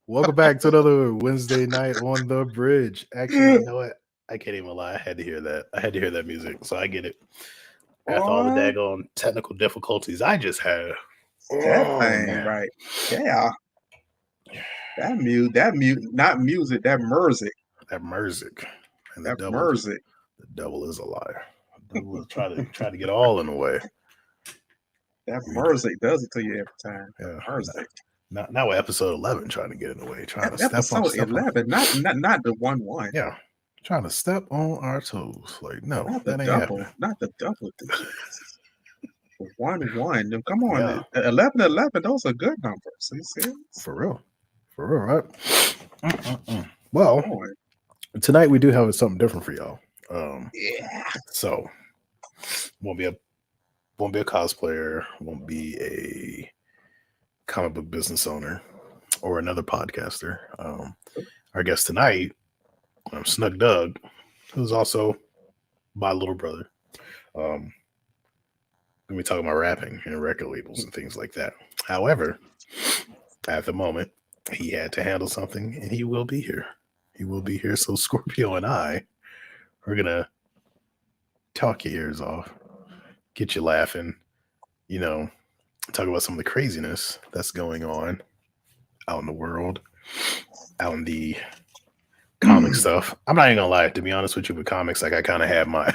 Welcome back to another Wednesday night on the bridge. Actually, you know what? I can't even lie. I had to hear that. I had to hear that music, so I get it. After all the daggone technical difficulties I just had. That thing, right? Yeah. That not music. That music. That music. And that music. The devil is a liar. The devil is try to get all in the way. That music does it to you every time. Yeah. Music. Now we're episode 11 trying to get in the way. Trying to episode 11, not the 1-1. Yeah. Trying to step on our toes. Like, no, not that ain't double, happening. Not the double digits. 1-1. Come on. Yeah. 11, those are good numbers. Are you serious? For real, right? Well, tonight we do have something different for y'all. Yeah. So won't be a cosplayer, won't be a comic book business owner or another podcaster. Our guest tonight, Snuck Dugg, who's also my little brother. We talk about rapping and record labels and things like that. However, at the moment, he had to handle something, and he will be here. So Scorpio and I are gonna talk your ears off, get you laughing, talk about some of the craziness that's going on out in the world, out in the comic stuff. I'm not even gonna lie, to be honest with you, with comics, like I kind of have my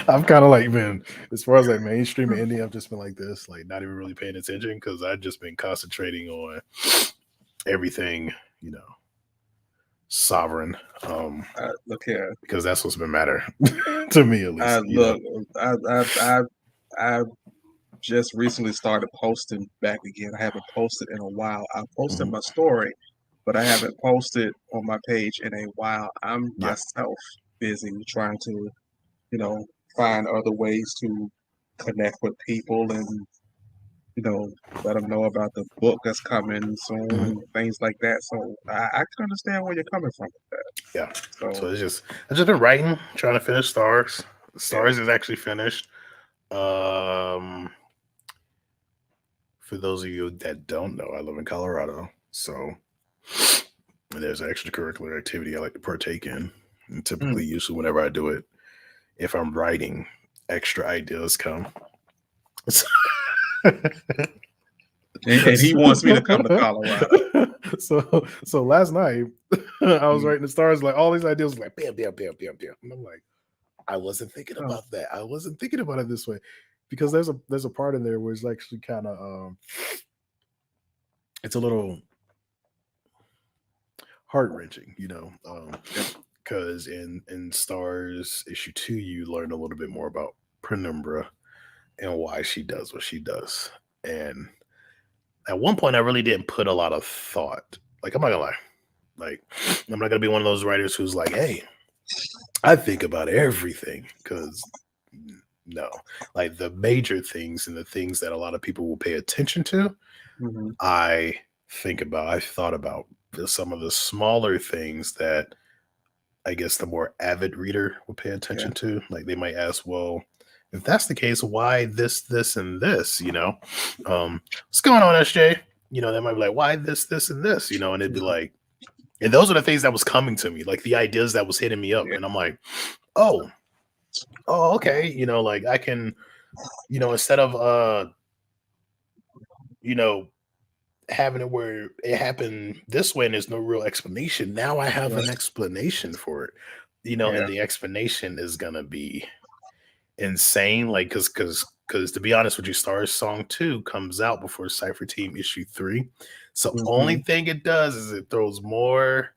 I've kind of like been, as far as like mainstream and indie, I've just been like this, like not even really paying attention because I've just been concentrating on everything, sovereign. Look here, because that's what's been matter to me, at least. I just recently started posting back again. I haven't posted in a while. I posted my story, but I haven't posted on my page in a while. I'm myself busy trying to, find other ways to connect with people and, let them know about the book that's coming soon and things like that. So I can understand where you're coming from with that. Yeah. So I've just been writing, trying to finish Stars. Stars is actually finished. For those of you that don't know, I live in Colorado, so there's an extracurricular activity I like to partake in. And typically, usually whenever I do it, if I'm writing, extra ideas come. And he wants me to come to Colorado. So last night, I was writing the Stars, like all these ideas, like bam, bam, bam, bam, bam. And I'm like, I wasn't thinking about that. I wasn't thinking about it this way. Because there's a part in there where it's actually kind of it's a little heart-wrenching, because in Stars issue 2 you learn a little bit more about Penumbra and why she does what she does. And at one point I really didn't put a lot of thought. Like, I'm not gonna lie. Like, I'm not gonna be one of those writers who's like, hey, I think about everything, because no, like the major things and the things that a lot of people will pay attention to, I thought about some of the smaller things that I guess the more avid reader will pay attention to. Like they might ask, well, if that's the case, why this, and this? What's going on, SJ? They might be like, why this, and this? And it'd be like, and those are the things that was coming to me, like the ideas that was hitting me up, and I'm like, oh, okay, like I can, instead of having it where it happened this way and there's no real explanation. Now I have an explanation for it, and the explanation is gonna be insane. Like, because to be honest with you, Stars Song 2 comes out before Cypher Team issue 3. So only thing it does is it throws more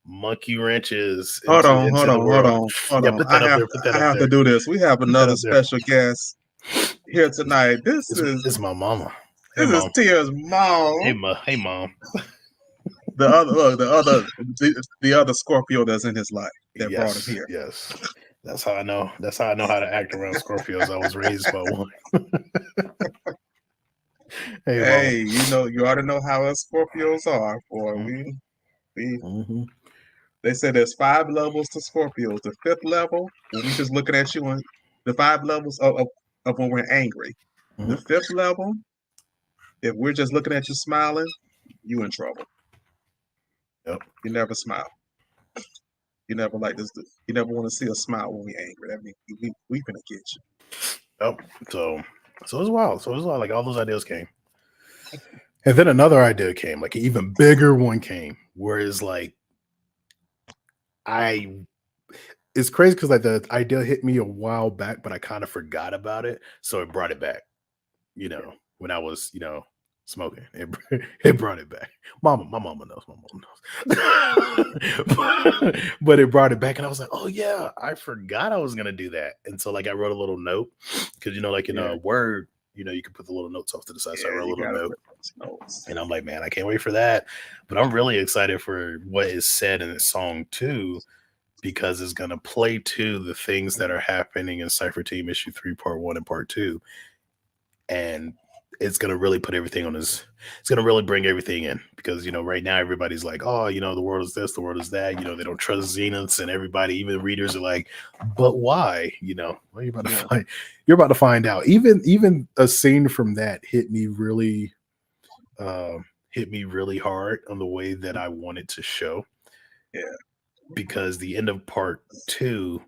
monkey wrenches Hold into on. the world. Yeah, put that up there. Put that I up have there. to do this. We have another special guest here tonight. This is my mama. Hey, this is Tia's mom. Hey, mom. The other Scorpio that's in his life that brought him here. Yes. That's how I know how to act around Scorpios. I was raised by one. Hey, you ought to know how us Scorpios are, boy. They said there's 5 levels to Scorpios. The 5th level, when we just looking at you on the 5 levels of when we're angry. The 5th level, if we're just looking at you smiling, you in trouble. Yep. You never smile. You never like this. You never want to see us smile when we angry. That means we finna get you. Oh, so it was wild. So it was wild. Like all those ideas came, and then another idea came, like an even bigger one came. Whereas like it's crazy because like the idea hit me a while back, but I kind of forgot about it, so it brought it back. When I was smoking, it brought it back. My mama knows. But it brought it back, and I was like, oh yeah, I forgot I was gonna do that. And so like I wrote a little note because like in a Word, you can put the little notes off to the side. So I wrote a little note, and I'm like, man, I can't wait for that. But I'm really excited for what is said in the song too, because it's gonna play to the things that are happening in Cypher Team issue 3, part 1 and part 2, and it's going to really put everything on it's going to really bring everything in because, right now everybody's like, oh, the world is this, the world is that, they don't trust Zeniths, and everybody, even readers are like, but why, well, you're about to find out. Even a scene from that hit me really hard on the way that I wanted to show. Yeah. Because the end of part 2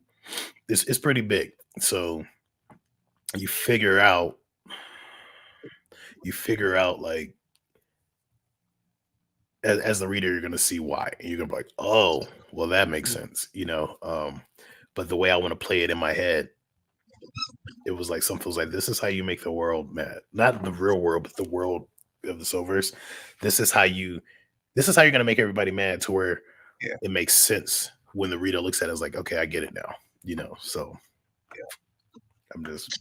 is pretty big. So you figure out like as the reader, you're going to see why, and you're going to be like, oh, well, that makes sense, but the way I want to play it in my head, it was like something was like, this is how you make the world mad, not the real world, but the world of the Soulverse. This is how you're going to make everybody mad to where it makes sense when the reader looks at it. It's like, okay, I get it now, so I'm just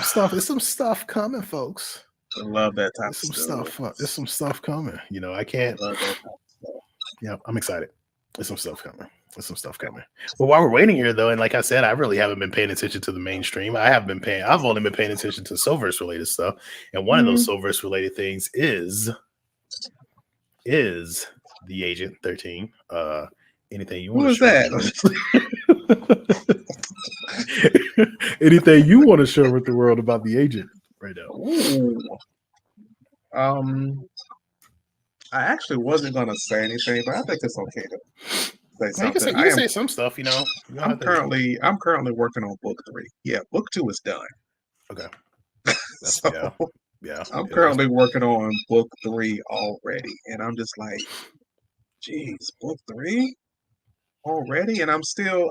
there's some stuff coming, folks. I love that type of stuff. There's some stuff coming. I can't. Yeah, I'm excited. There's some stuff coming. Well, while we're waiting here, though, and like I said, I really haven't been paying attention to the mainstream. I've only been paying attention to Soulverse related stuff, and one of those Soulverse related things is the Agent 13. Anything you want to share? Who is that? Anything you want to share with the world about the Agent right now? Ooh. I actually wasn't gonna say anything, but I think it's okay to say something. You can say some stuff. I'm currently working on book 3. Yeah, book 2 is done. Okay. Yeah. I'm currently working on book 3 already, and I'm just like, geez, book 3 already, and I still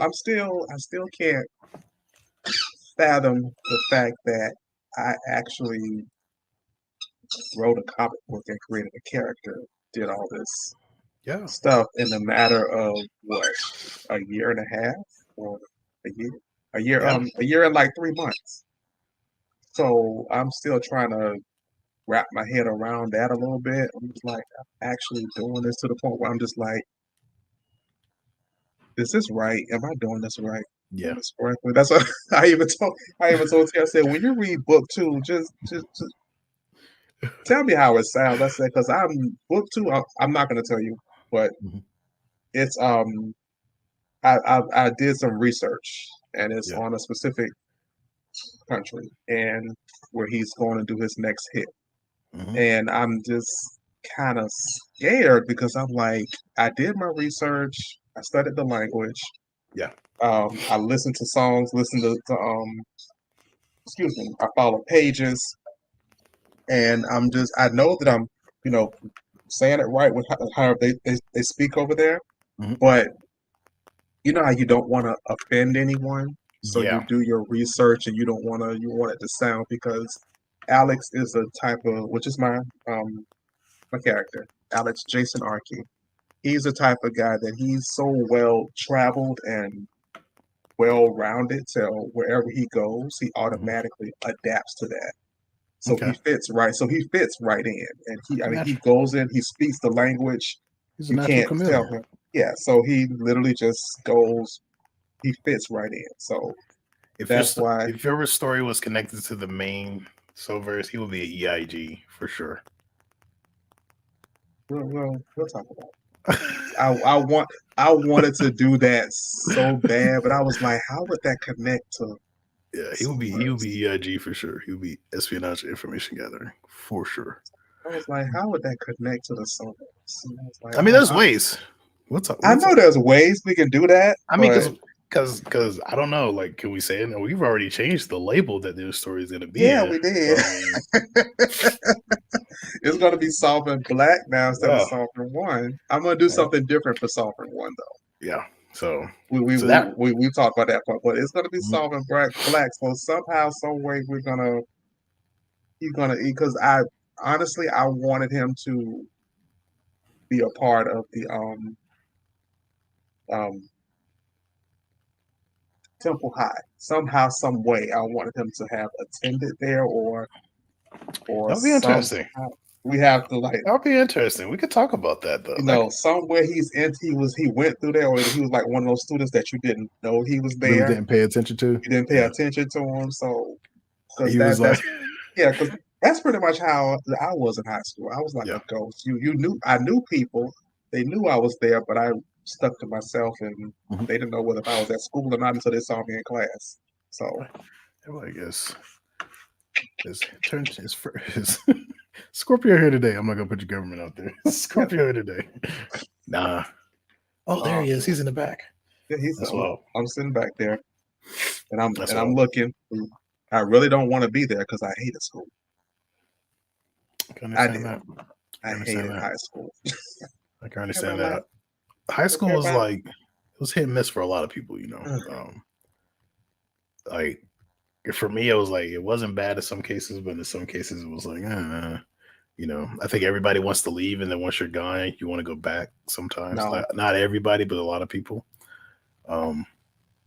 can't fathom the fact that I actually wrote a comic book and created a character, did all this stuff in a matter of a year and a half or a year and like 3 months. So I'm still trying to wrap my head around that a little bit. I'm just like, I'm actually doing this to the point where I'm just like, is this right? Am I doing this right? Yeah. That's what I even told Tia. I said, when you read book 2, just tell me how it sounds. I said, because I'm book 2. I'm not going to tell you, but it's I did some research, and it's Yeah. on a specific country and where he's going to do his next hit. Hmm. And I'm just kind of scared because I'm like, I did my research, I studied the language, Yeah. I listened to songs, listened to excuse me, I follow pages, and I know that I'm, you know, saying it right with how they speak over there, Hmm. but you know how you don't want to offend anyone, so you Yeah. do your research and you want it to sound because Alex is a type of, which is my character, Alex Jason Arkey. He's the type of guy that he's so well traveled and well rounded, so wherever he goes, he Hmm. automatically adapts to that. So he Okay. fits right. So he fits right in, and I mean, he Natural. goes in. He speaks the language. He's a You natural can't tell chameleon. him. Yeah. So he literally just goes. He fits right in. So that's why. If your story was connected to the main Silververse, he will be a EIG for sure. We'll talk about it. I wanted to do that so bad, but I was like, how would that connect to Yeah, he will Silververse? be EIG for sure. He'll be espionage information gathering for sure. I was like, how would that connect to the Silververse? And I was like, I mean, there's ways. I We'll know talk. there's ways we can do that, I mean, but because I don't know. Like, can we say it? No, we've already changed the label that their story is going to be yeah, in. we So did. I mean, It's gonna be solving black now instead of oh solving one. I'm gonna do yeah, something different for solving one though. yeah. So We we so we that we talked about that part, but it's gonna be mhm, solving black. So somehow, some way, he's gonna because I honestly I wanted him to be a part of the um Temple High somehow, some way. I wanted him to have attended there or that would be interesting. somehow we have to like That would be interesting. We could talk about that though. Like, somewhere he went through there, or he was like one of those students that you didn't know he was really there. didn't pay attention to. You didn't pay Yeah, attention to him, so because he was like, because that's pretty much how I was in high school. I was like a yeah. ghost. You knew I knew people. They knew I was there, but I stuck to myself, and Mhm. they didn't know whether if I was at school or not until they saw me in class. So Well, I guess his Scorpio here today. I'm not gonna put your government out there. yeah, Scorpio here today. Nah. Oh, there he is. man. He's in the back. Yeah, That's wild. I'm sitting back there, That's I'm wild. looking. I really don't want to be there because I hated school. I can I understand did. that. I I can understand hated that. high school. I can Care about understand life. that. High Don't school care was about. like it was hit and miss for a lot of people. Ugh, Like for me, it was like it wasn't bad in some cases, but in some cases, it was like, I think everybody wants to leave, and then once you're gone, you want to go back. Sometimes, no, not everybody, but a lot of people. Um,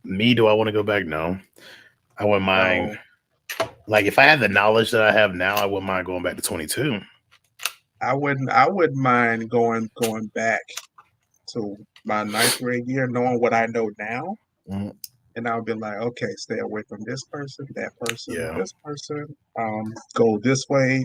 Me, do I want to go back? No, I wouldn't mind. no. Like if I had the knowledge that I have now, I wouldn't mind going back to 22. I wouldn't mind going back to my ninth grade year, knowing what I know now, Mhm. and I would be like, okay, stay away from this person, that person, Yeah, this person. Go this way.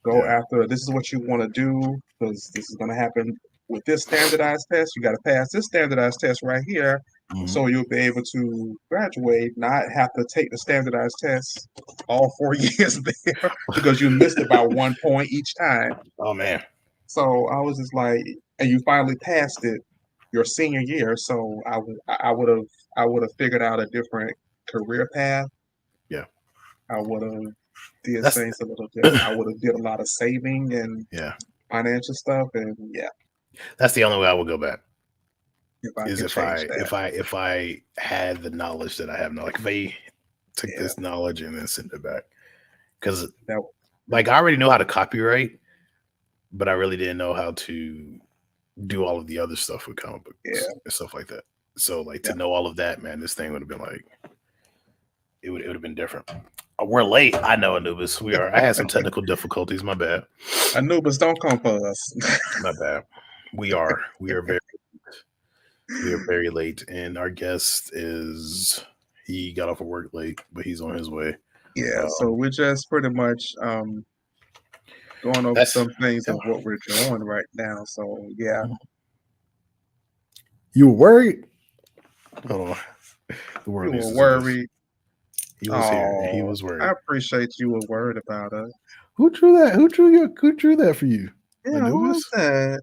Go yeah, after. This is what you want to do because this is going to happen with this standardized test. You got to pass this standardized test right here, hmm so you'll be able to graduate, not have to take the standardized test all 4 years there because you missed it by 1 point each time. Oh man, So I was just like, and you finally passed it your senior year. So I would have figured out a different career path. yeah. I would have did That's things a little different. I would have did a lot of saving and yeah. financial stuff. And yeah, That's the only way I would go back if I is can change that, if I had the knowledge that I have now. Like if they took yeah, this knowledge and then sent it back, because that like I already know how to copyright, but I really didn't know how to do all of the other stuff with comic books yeah, and stuff like that. So like yeah. to know all of that, man, this thing would have been like it would have been different. We're late. I know, Anubis. We are. I had some technical difficulties. My bad. Anubis, don't come for us. My bad. We are. We are very late, and our guest is he got off of work late, but he's on his way. Yeah, Uh, so we're just pretty much going over that's some things yeah. of what we're doing right now. So yeah, You were worried? Hold on. The world You needs were to see this. worried. He was here. And he Oh, was worried. I appreciate you were worried about us. Who drew that? Who drew that for you? Yeah, who was Anubis? that?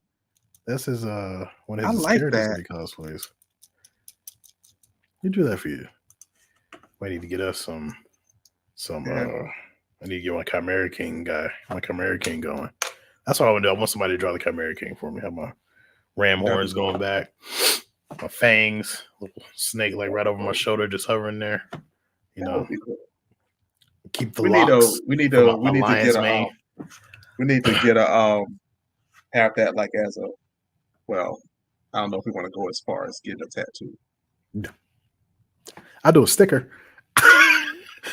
That's his one of I his like characters that that. he cosplays. Who drew that for you? I need to get us some Yeah. I need to get my Chimera King going. That's what I want to do. I want somebody to draw the Chimera King for me. Have my ram horns going back, my fangs, little snake like right over my shoulder, just hovering there. You know, That would be cool. keep the We locks need from to a lion's mane. we need to get a have that like as a, well, I don't know if we want to go as far as getting a tattoo. No. I do a sticker.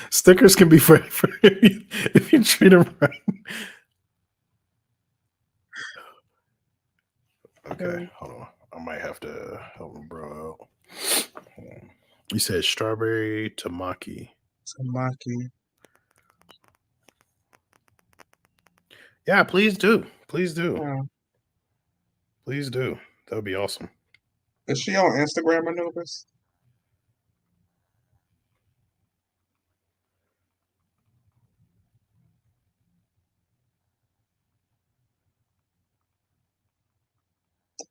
Stickers can be for if you treat them right. Okay, hold on. I might have to help him bro out. You said strawberry tamaki. Tamaki. Yeah, please do. Please do. Yeah. Please do. That would be awesome. Is she on Instagram, Anubis?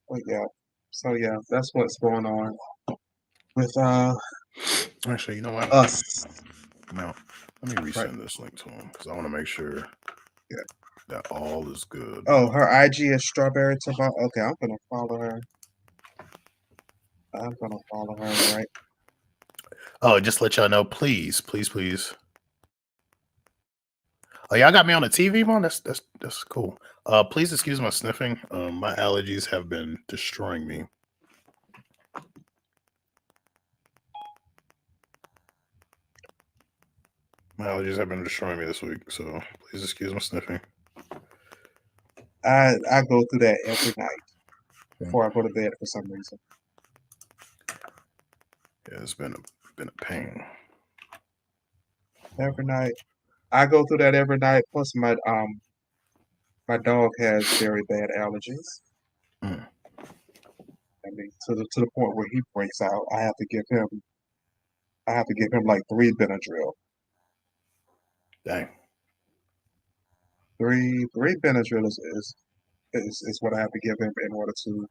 But yeah. So yeah, that's what's going on with Actually, you know what? us. No, let me resend this link to him because I want to make sure that all is good. Oh, her IG is strawberry tamaki. Okay, I'm gonna follow her. I'm gonna follow her right. Oh, just let y'all know, please. Oh, y'all got me on the TV, man. That's cool. Please excuse my sniffing. My allergies have been destroying me. My allergies have been destroying me this week, so please excuse my sniffing. I go through that every night before I go to bed for some reason. Yeah, it's been a pain. Every night. I go through that every night. Plus my dog has very bad allergies. I mean, to the point where he breaks out. I have to give him like 3 Benadryl. Dang. 3 Benadryl is what I have to give him in order to,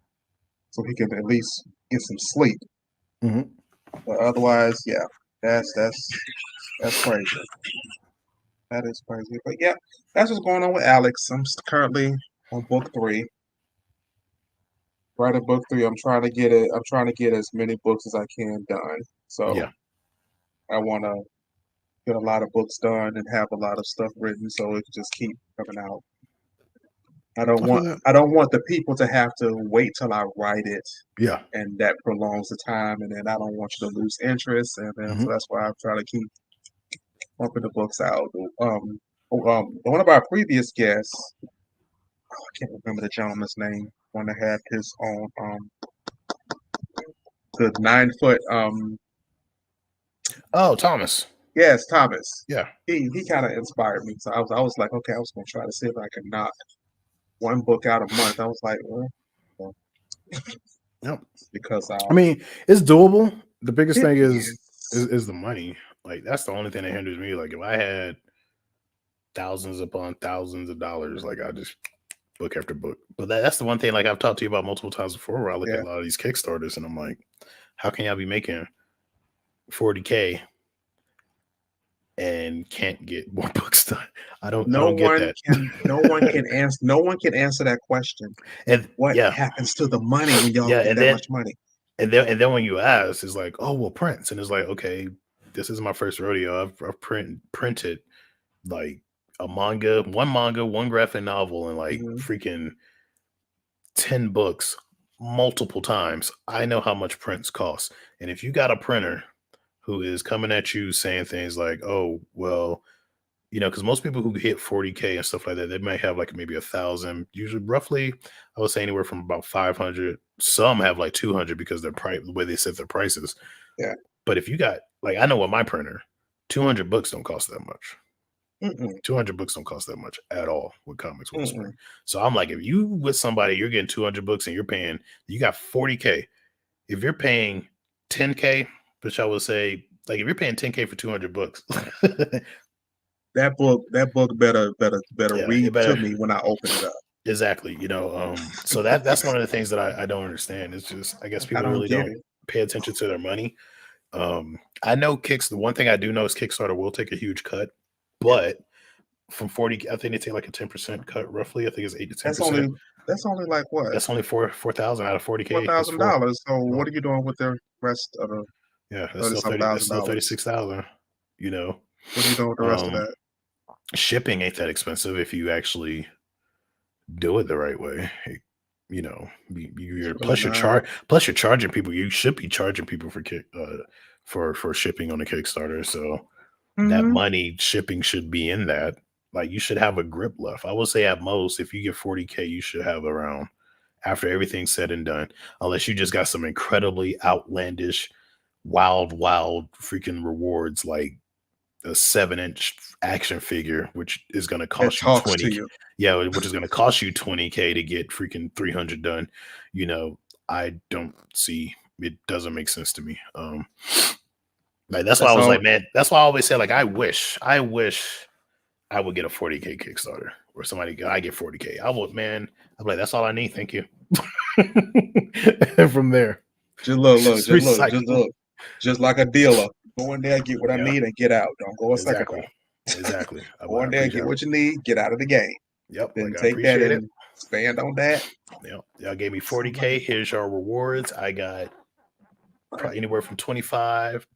so he can at least get some sleep. But otherwise, yeah, that's crazy. That is crazy. But yeah, that's what's going on with Alex. I'm currently on book 3. Writing book 3. I'm trying to get it. I'm trying to get as many books as I can done. So Yeah. I want to get a lot of books done and have a lot of stuff written so it can just keep coming out. I don't want the people to have to wait till I write it. Yeah. And that prolongs the time, and then I don't want you to lose interest, and then so that's why I'm trying to keep pumping the books out. One of our previous guests, I can't remember the gentleman's name, one that had his own the 9-foot Oh, Thomas. Yes, Thomas. Yeah. He kind of inspired me. So I was like, okay, I was gonna try to see if I could knock one book out a month. I was like, well Yep. Because I mean, it's doable. The biggest thing is is the money. Like that's the only thing that hinders me. Like if I had thousands upon thousands of dollars, like I just book after book. But that's the one thing. Like I've talked to you about multiple times before, where I look at a lot of these Kickstarters and I'm like, how can y'all be making $40K and can't get more books done? I don't get that. No one can answer that question. And what happens to the money when y'all get that much money? And then when you ask, it's like, oh well, prints, and it's like, okay, this is my first rodeo. I've printed like one graphic novel, and like freaking 10 books multiple times. I know how much prints cost, and if you got a printer who is coming at you saying things like, oh well, you know, because most people who hit 40K and stuff like that, they might have like maybe 1,000, usually roughly, I would say anywhere from about 500. Some have like 200 because the way they set their prices. Yeah. But if you got, like, I know with my printer, 200 books don't cost that much. 200 books don't cost that much at all with comics. So I'm like, if you with somebody, you're getting 200 books and you're paying, you got 40K. If you're paying 10K, which I would say, like, if you're paying 10K for 200 books, That book better yeah, read it to better. me when I open it up. Exactly. So that's one of the things that I don't understand. It's just, I guess I people don't really get don't it. pay attention to their money. I know the one thing I do know is Kickstarter will take a huge cut, Yeah. but from 40, I think they take like a 10% cut roughly. I think it's 8 to That's 10%. only that's only like what? That's only 4,000 out of 40K. That's four. $4,000. So Well, what are you doing with the rest of the yeah, that's 30 still some 30, that's thousand still dollars? 36,000, you know. What are you doing with the rest of Um, that? Shipping ain't that expensive if you actually do it the right way. It's You're really not. plus you're charging people. You should be charging people for shipping on a Kickstarter. So that Hmm. money shipping should be in that. Like you should have a grip left. I would say at most, if you get 40K, you should have around after everything's said and done, unless you just got some incredibly outlandish, wild freaking rewards like a 7-inch action figure, which is going to That cost you talks to 20. you. Yeah, which is going to cost you 20K to get freaking 300 done. I don't see it. Doesn't make sense to me. Like that's why I That's was all. like, man, that's why I always say, like, I wish I would get a 40K Kickstarter or I get 40K. I would, man. I'm like, that's all I need. Thank you. And from there, Just look, just just recycle. look. Just like a dealer. Go in there, get what I Yeah, need, and get out. Don't go a second exactly. time. Exactly. Go I in there, appreciate get it. what you need, get out of the game. Yep. Then Like I take that appreciate it. and expand on that. Yep. Y'all gave me Somebody, 40K. Here's your rewards. I got probably anywhere from 20 to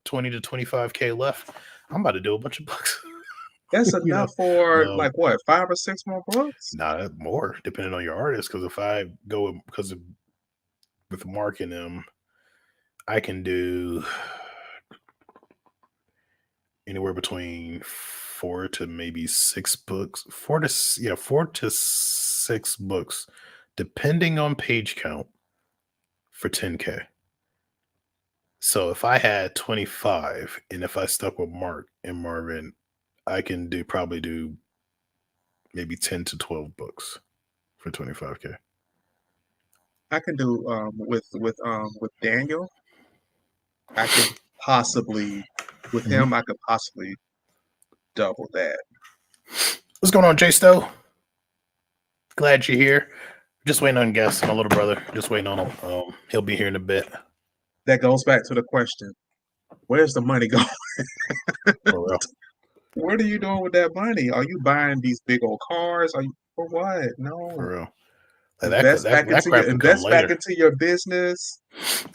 25K left. I'm about to do a bunch of books. that's you know, enough for um, like what, 5 or 6 more books? not more, depending on your artist. Because if I go with Mark and them, I can do anywhere between 4 to maybe 6 books. 4 to 6 books, depending on page count for 10K. So if I had 25 and if I stuck with Mark and Marvin, I can probably do maybe 10 to 12 books for 25K. I can do with Daniel. I could possibly with Mhm. him. I could possibly double that. What's going on, Jay Stowe? Glad you're here. Just waiting on guests, my little brother. Just waiting on him. He'll be here in a bit. That goes back to the question: where's the money going? For real. What are you doing with that money? Are you buying these big old cars? Are you for what? For No. real. Like that crap could come Invest back later. into your business.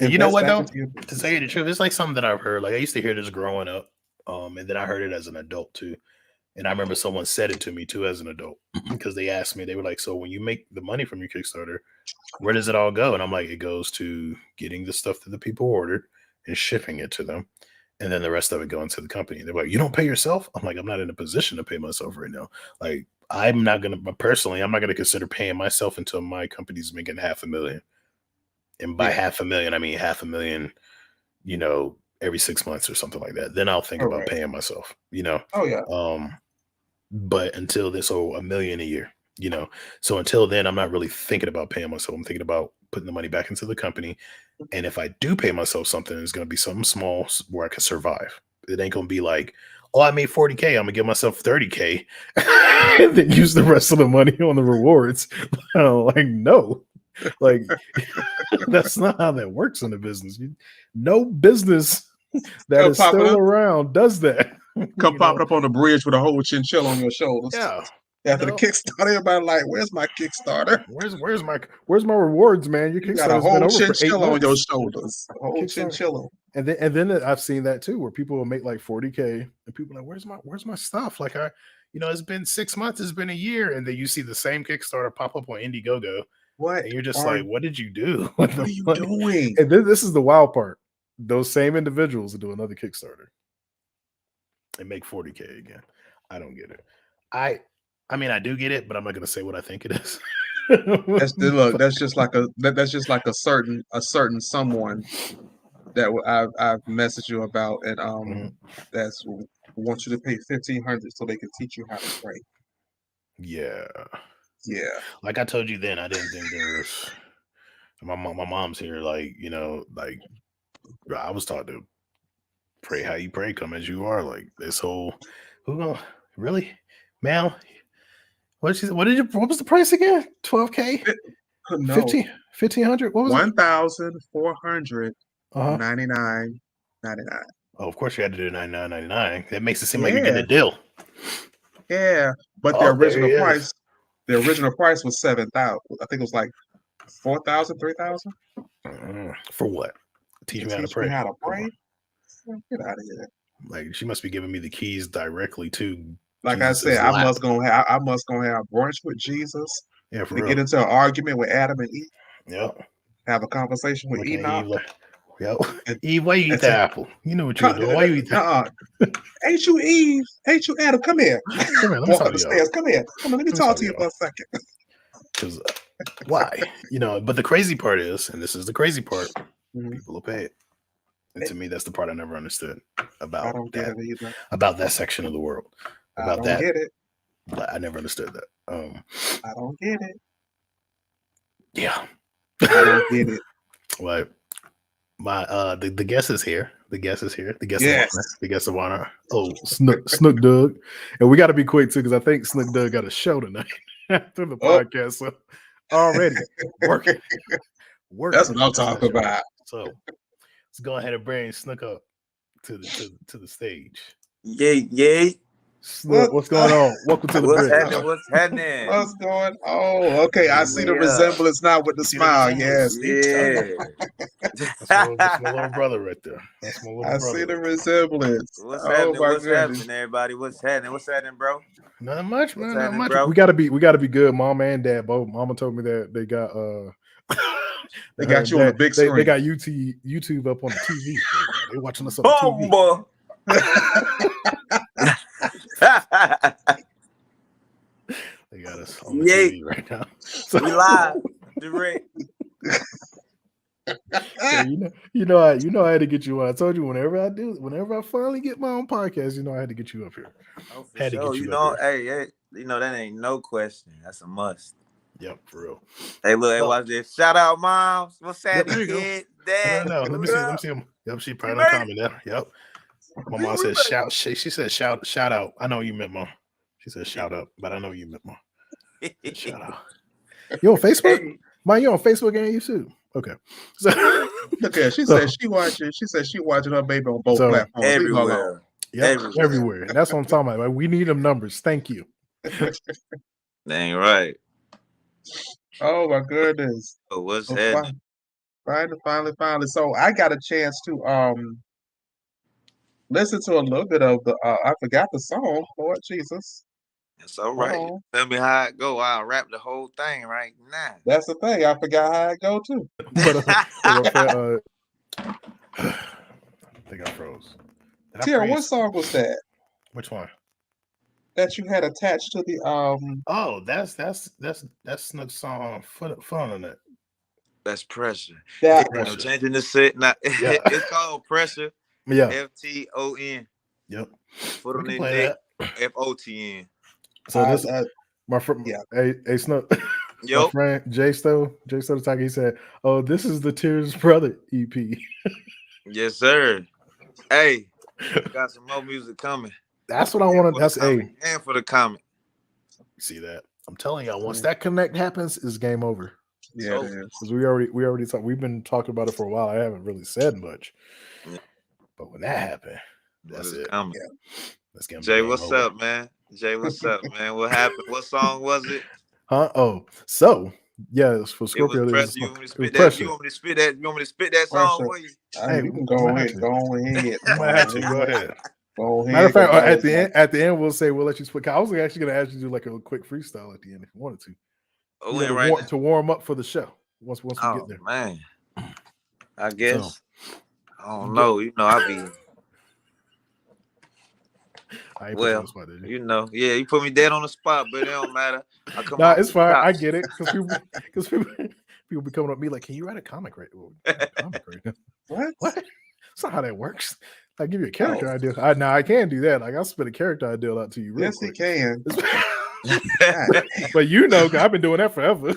And you know Invest what back though? into your To business. tell you the truth, it's like something that I've heard. Like I used to hear this growing up. And then I heard it as an adult too. And I remember someone said it to me too as an adult because they asked me, they were like, so when you make the money from your Kickstarter, where does it all go? And I'm like, it goes to getting the stuff that the people ordered and shipping it to them. And then the rest of it going to the company. They're like, you don't pay yourself? I'm like, I'm not in a position to pay myself right now. Like, I'm not going to, personally, I'm not going to consider paying myself until my company's making 500,000. And by Yeah. 500,000, I mean 500,000, every 6 months or something like that. Then I'll think about Correct. paying myself. Oh yeah. Um, but until this, so 1 million a year, so until then, I'm not really thinking about paying myself. I'm thinking about putting the money back into the company. And if I do pay myself something, it's going to be something small where I can survive. It ain't going to be like, oh, I made 40K. I'm going to give myself 30K and then use the rest of the money on the rewards. Like, no, like that's not how that works in the business. No business that Come is popping still up, around does that. come popping up on the bridge with a whole chinchilla on your shoulders. Yeah. After the Kickstarter, everybody like, where's my Kickstarter? Where's my rewards, man? Your You got a Kickstarter's been whole over for 8 chinchilla on your months. shoulders. A whole Kickstarter. chinchilla. And then I've seen that too, where people will make like 40K and people are like, where's my stuff? Like it's been 6 months, it's been a year, and then you see the same Kickstarter pop up on Indiegogo, What and you're just are like, what did you do? What what the are you fuck? doing? And then this is the wild part. Those same individuals will do another Kickstarter and make 40K again. I don't get it. I mean, I do get it, but I'm not gonna say what I think it is. Look. That's just like a certain someone that I've messaged you about, and Mhm. that's wants you to pay 1,500 so they can teach you how to pray. Yeah. Yeah. Like I told you then, I didn't think there was my mom's here, like, like Bro, I was taught to pray how you pray, come as you are. Like this whole, who gonna really, Mal? What was the price again? 12K, No, 1500. What was it? 1,499.99. Oh, of course you had to do 99.99. That makes it seem like you're getting a deal. Yeah, but Oh, there he is. the original price was 7,000. I think it was like 4,000, 3,000. For what? Teach me how to pray. Get out of here. Like she must be giving me the keys directly to. Like Jesus's I said, lap. I must go have brunch with Jesus. Yeah, for to real. Get into an argument with Adam and Eve. Yep. Have a conversation with Enoch. Yep. Eve, why you eat that apple? You know what you're doing. Why you eat that? Ain't you Eve? Ain't you Adam? Come here. Come here. Let me Walk talk up the to stairs. Come here. Come on. Let me talk to you for a second. Because why? But the crazy part is, and this is the crazy part, people will pay it. And to me, that's the part I never understood about I don't get it either. About that section of the world. I don't get it. I never understood that. I don't get it. Yeah. I don't get it. Like my the guest is here. The guest is here. The guest of honor. Oh, Snuck Dugg. And we gotta be quick too, because I think Snuck Dugg got a show tonight after the podcast. So already working. That's what I'm talking about. So let's go ahead and bring Snuck up to the stage. Yay. Snuck, what's going on? Welcome to the bridge. What's happening? What's going on? Okay, I see the resemblance now with the smile. Yes. Yeah. That's my little brother right there. That's my little brother. I see the resemblance. What's happening? What's happening, everybody? What's happening? What's happening, bro? Nothing much, man. Not much. Bro? We gotta be good, Mama and Dad. Both. Mama told me that they got they got you on the big screen. They got YouTube up on the TV. They watching us on the TV. Boy. They got us on the TV right now. So, we live, direct. So I had to get you on. I told you whenever I finally get my own podcast, I had to get you up here. Oh, for had sure. To get you up here. Hey, that ain't no question. That's a must. Yep, for real. Hey, look, watch this. Shout out, moms. What's happening, kid? Dad? No, let me see him. Yep, she probably don't comment there. Yep. My mom said shout. She said shout out. I know you meant mom. She said shout out, but I know you meant mom. Shout out. You on Facebook? Hey. Mine, you on Facebook and YouTube? Okay. So look at she said she watching her baby on both platforms. Everywhere. Yep, everywhere. That's what I'm talking about. Like, we need them numbers. Thank you. Dang right. Oh my goodness. Oh, what's happening? Finally. So I got a chance to listen to a little bit of the I forgot the song, Lord Jesus. It's all right. Tell me how it go. I'll rap the whole thing right now. That's the thing. I forgot how it go too. I think I froze. Tara, what song was that? Which one? That you had attached to the Oh, that's Snuck's song. Fun on it. That's Pressure. Pressure. Changing the set. Now it's called Pressure. Yeah. FTON. Yep. Put on the neck. FOTN. So this my friend, hey Snuck, my friend Jay Stowe the Tiger, he said, "Oh, this is the Tears Brother EP." Yes, sir. Hey, got some more music coming. That's what I wanted. That's and for the comment. See that? I'm telling y'all, once that connect happens, it's game over. Yeah, because we already talked. We've been talking about it for a while. I haven't really said much, but when that happened, that's it. Coming. Yeah. Let's get Jay, what's up, man? Jay, what's up, man? What happened? What song was it? Huh? Oh, so yeah, it's for Scorpio. You want me to spit that? You want me to spit that song for you? Hey, you can go ahead. Go ahead. Go ahead. Matter of fact, at the end, we'll let you split. I was actually going to ask you to do like a quick freestyle at the end if you wanted to. To warm up for the show. Once we get there. Man, I guess. So, I don't know. I be. Well, you put me dead on the spot, but it don't matter. It's fine. I get it because people be coming up to me like, "Can you write a comic right now?" What? That's not how that works. I give you a character idea. I can do that. Like I'll spit a character idea out to you. Yes, quick. He can. But I've been doing that forever.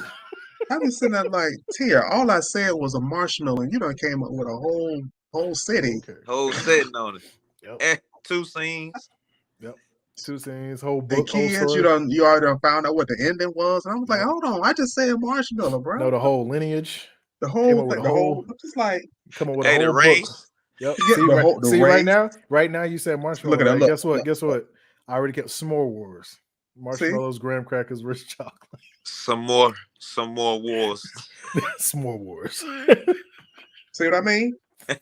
I was sitting there like, Tia, all I said was a marshmallow, and you done came up with a Whole city. Okay. Whole setting on it. Yep. And 2 scenes. Yep. 2 scenes, whole And book, whole kids, story. you already done found out what the ending was. And I was like, Yep. hold on, I just said marshmallow, bro. No, the whole lineage. The Came whole up with thing, a the whole. whole. I'm just like, Come up with a Hey, the whole book. race. Yep. yeah, See, the right race. now, you said marshmallow. Look at that. Right? Look, Guess what? I already kept s'more wars. Marshmallows, graham crackers, rich chocolate. Some more wars. S'more wars. see what I mean?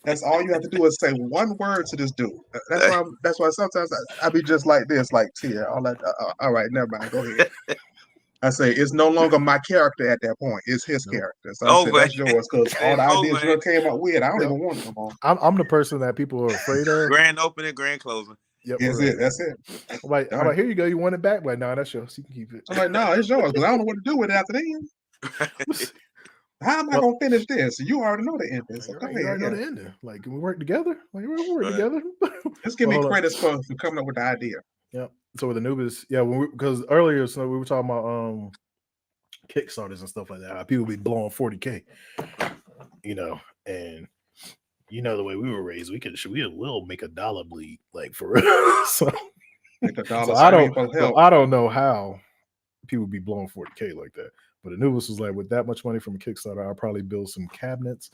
That's all you have to do is say one word to this dude. That's why sometimes I be just like this, like Tia. All right, never mind. Go ahead. I say it's no longer my character at that point. It's his character. So I said that's yours because all the ideas you came up with, I don't even want them on. I'm the person that people are afraid of. Grand opening, grand closing. Yep, That's it. I'm like, here you go. You want it back? Like, no, that's yours. You can keep it. I'm like, no, it's yours because I don't know what to do with it after then. How am I gonna finish this? You already know the ending. So go ahead. You already know the ending. Like, can we work together? Like, we work together. Just give me credits for coming up with the idea. Yeah. So with Anubis, because earlier, so we were talking about Kickstarters and stuff like that. How people be blowing 40K, and the way we were raised, we will make $1 bleed, like for real. So, make $1. So I don't know how people be blowing 40K like that. But Anubis was like, with that much money from a Kickstarter, I'll probably build some cabinets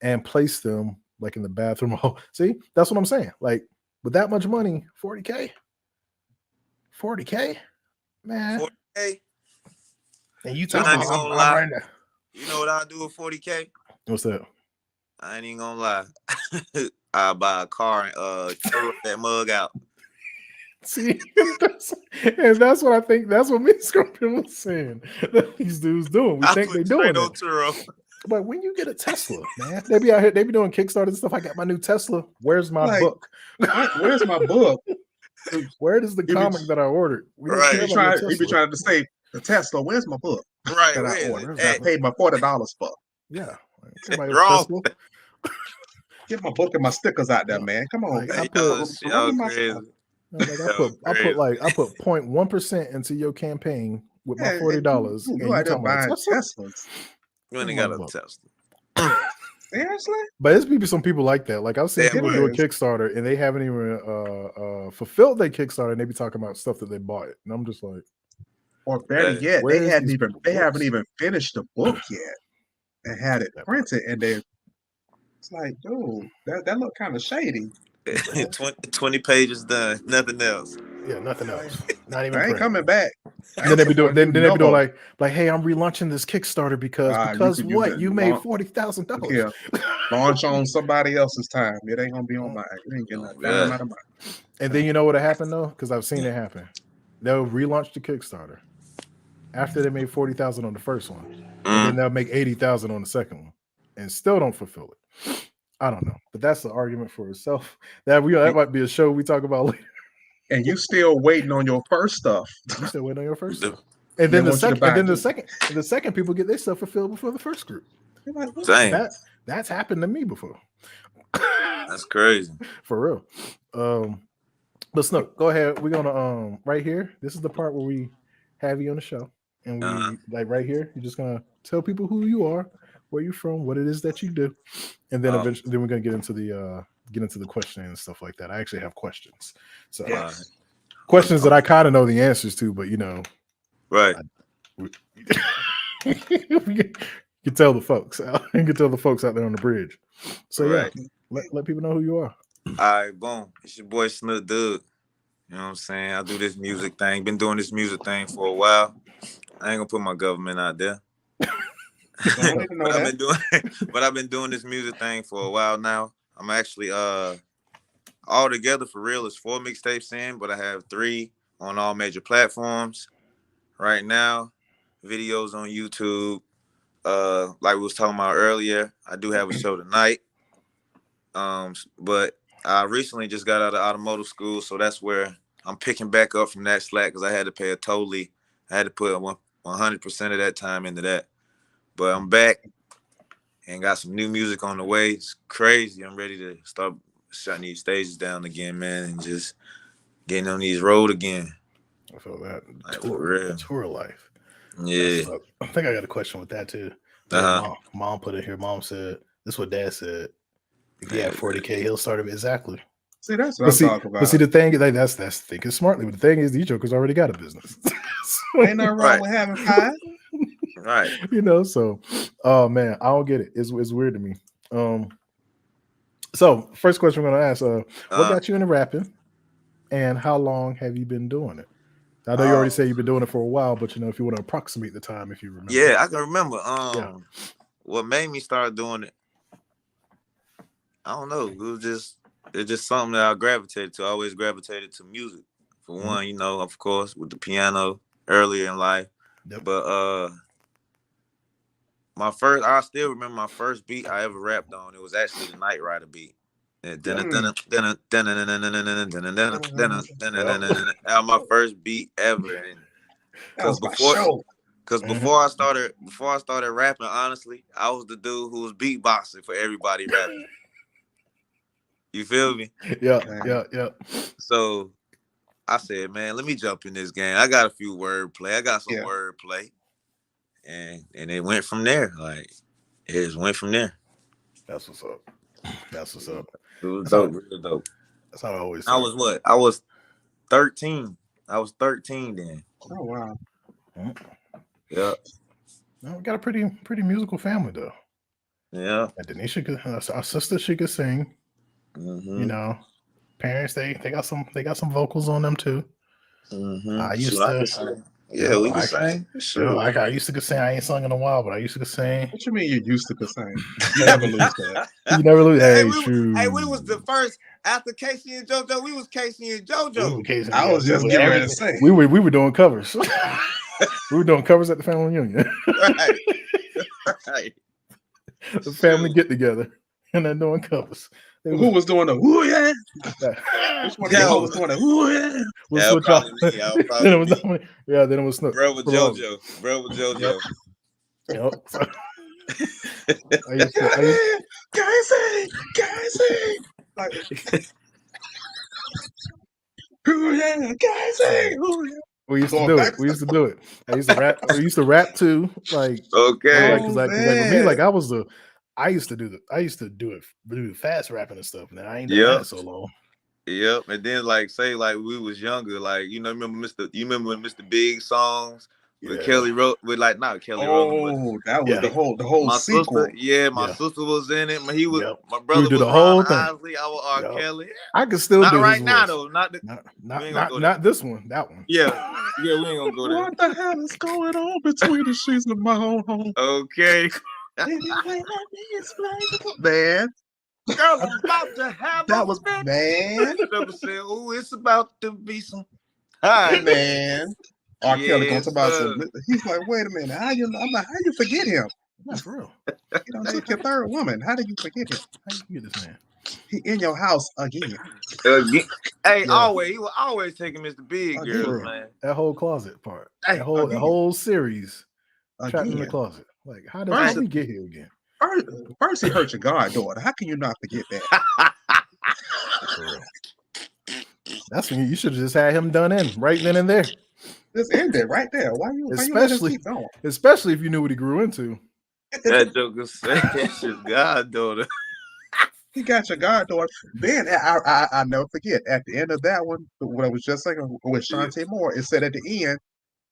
and place them like in the bathroom. See, that's what I'm saying. Like, with that much money, 40K, man. 40K. And you talking about I'm right now. You know what I'll do with 40K? What's that? I ain't even gonna lie. I'll buy a car and throw that mug out. See, and that's what I think. That's what me and Scorpio was saying. That these dudes doing. We think they doing it. But when you get a Tesla, man, they be out here. They be doing Kickstarter and stuff. I got my new Tesla. Where's my book? Where's my book? Where is the comic that I ordered? We be trying to say the Tesla. Where's my book? Right. That I ordered. I paid my $40 for. Yeah. Wrong. Get my book and my stickers out there, man. Come on. Like, I put 0.1% into your campaign with my $40. You talking buying Teslas. You only got a Tesla. Seriously? But it's maybe some people like that. Like I've seen people do a Kickstarter and they haven't even fulfilled their Kickstarter and they be talking about stuff that they bought. And I'm just like, or better yet, they haven't even finished the book yet and had it printed, and it's like, dude, that look kind of shady. 20 pages done, nothing else. Yeah, nothing else. Not even. I ain't coming back. And then they be doing. Then they be doing like, hey, I'm relaunching this Kickstarter because what? You made $40,000. Yeah, launch on somebody else's time. It ain't gonna be on mine. It ain't getting nothing out of mine. And then you know what happened though? Because I've seen it happen. They'll relaunch the Kickstarter after they made $40,000 on the first one, and then they'll make $80,000 on the second one, and still don't fulfill it. I don't know, but that's the argument for itself. That might be a show we talk about later. And you still waiting on your first stuff. You still waiting on your first stuff. And then the second people get their stuff fulfilled before the first group. Dang. That's happened to me before. That's crazy. For real. But Snook, go ahead. We're gonna right here. This is the part where we have you on the show. And we like right here, you're just gonna tell people who you are, where you're from, what it is that you do. And then eventually we're gonna get into the questioning and stuff like that. I actually have questions. So questions that I kind of know the answers to, but right. You can tell the folks out. You can tell the folks out there on the bridge. So let people know who you are. All right, boom. It's your boy Snuck Dugg. You know what I'm saying? I do this music thing. Been doing this music thing for a while. I ain't gonna put my government out there. But I've been doing this music thing for a while now. I'm actually all together for real is 4 mixtapes in, but I have 3 on all major platforms right now. Videos on YouTube. Like we was talking about earlier, I do have a show tonight. But I recently just got out of automotive school, so that's where I'm picking back up from that slack because I had to put 100% of that time into that. But I'm back and got some new music on the way. It's crazy. I'm ready to start shutting these stages down again, man, and just getting on these road again. I feel that. Like, tour life. Yeah. I think I got a question with that too. Mom put it here. Mom said, this is what Dad said. Yeah, 40K. He'll start it exactly. See, that's what I'm talking about. But see, the thing, like, that's thinking smartly. But the thing is, these jokers already got a business. So, ain't nothing wrong with having 5. Right. So, oh man, I don't get it. It's weird to me. So first question we're gonna ask: what got you into rapping, and how long have you been doing it? I know you already said you've been doing it for a while, but if you want to approximate the time, if you remember. Yeah, I can remember. What made me start doing it? I don't know. It's just something that I gravitated to. I always gravitated to music. For one, of course, with the piano earlier in life. Yep. But I still remember my first beat I ever rapped on. It was actually the Night Rider beat. That was my first beat ever. Because before I started rapping, honestly, I was the dude who was beatboxing for everybody rapping. You feel me? Yeah. So I said, man, let me jump in this game. I got a few wordplay. I got some wordplay. And it went from there. Like, it just went from there. That's what's up. It was dope, real dope. That's how I always say. I was 13. I was 13 then. Oh, wow. Yeah. No, we got a pretty musical family though. Yeah. And Denisha, our sister, she could sing. Mm-hmm. Parents, they got some vocals on them too. Mm-hmm. I used to sing. Yeah, we can sing. Sure. I used to sing. I ain't sung in a while, but I used to sing. What you mean you used to sing? You never lose that. You never lose. True. We was the first after Casey and JoJo. We was Casey and JoJo. I was just getting ready to say. We were doing covers. We were doing covers at the family reunion. Right. The family get together and then doing covers. Who was doing the ooh yeah? Which one of y'all was doing the ooh yeah? That was probably me. Then it was Snuck. Bro with JoJo. Yep. Casey. Like, ooh yeah, Casey. Ooh yeah. We used to do it. We used to do it. I used to rap. We used to rap too. Like, okay. Because for me, like, I used to do the fast rapping and stuff. Man, I ain't done that so long. Yep. And then we was younger, remember when Mr. Big songs with Kelly wrote with not Kelly wrote. That was the whole my sequel. Sister, my sister was in it. He was my brother was the whole thing. Isley, I was R. Kelly. I could still do right his now voice. though. Not this one. That one. Yeah, we ain't gonna go there. What the hell is going on between the sheets of my own home? Okay. Man. Girl, I'm about to have that was man. Never said, "Oh, it's about to be some." Hi, man. R. Kelly going to talk about some. He's like, wait a minute. I'm like, how you forget him? That's real. You took your third woman. How did you forget him? How you get this man? He in your house again. Hey, he was always taking Mr. Big girls, man. That whole closet part. That whole series. Trapped in the closet. Like, how did we get here again? First he hurt your goddaughter. How can you not forget that? For real. That's when you should have just had him done in right then and there. Just end it right there. Why you keep going? Especially if you knew what he grew into. That joker said that's his goddaughter. He got your goddaughter. Then I never forget at the end of that one, what I was just saying with Shantae Moore, it said at the end,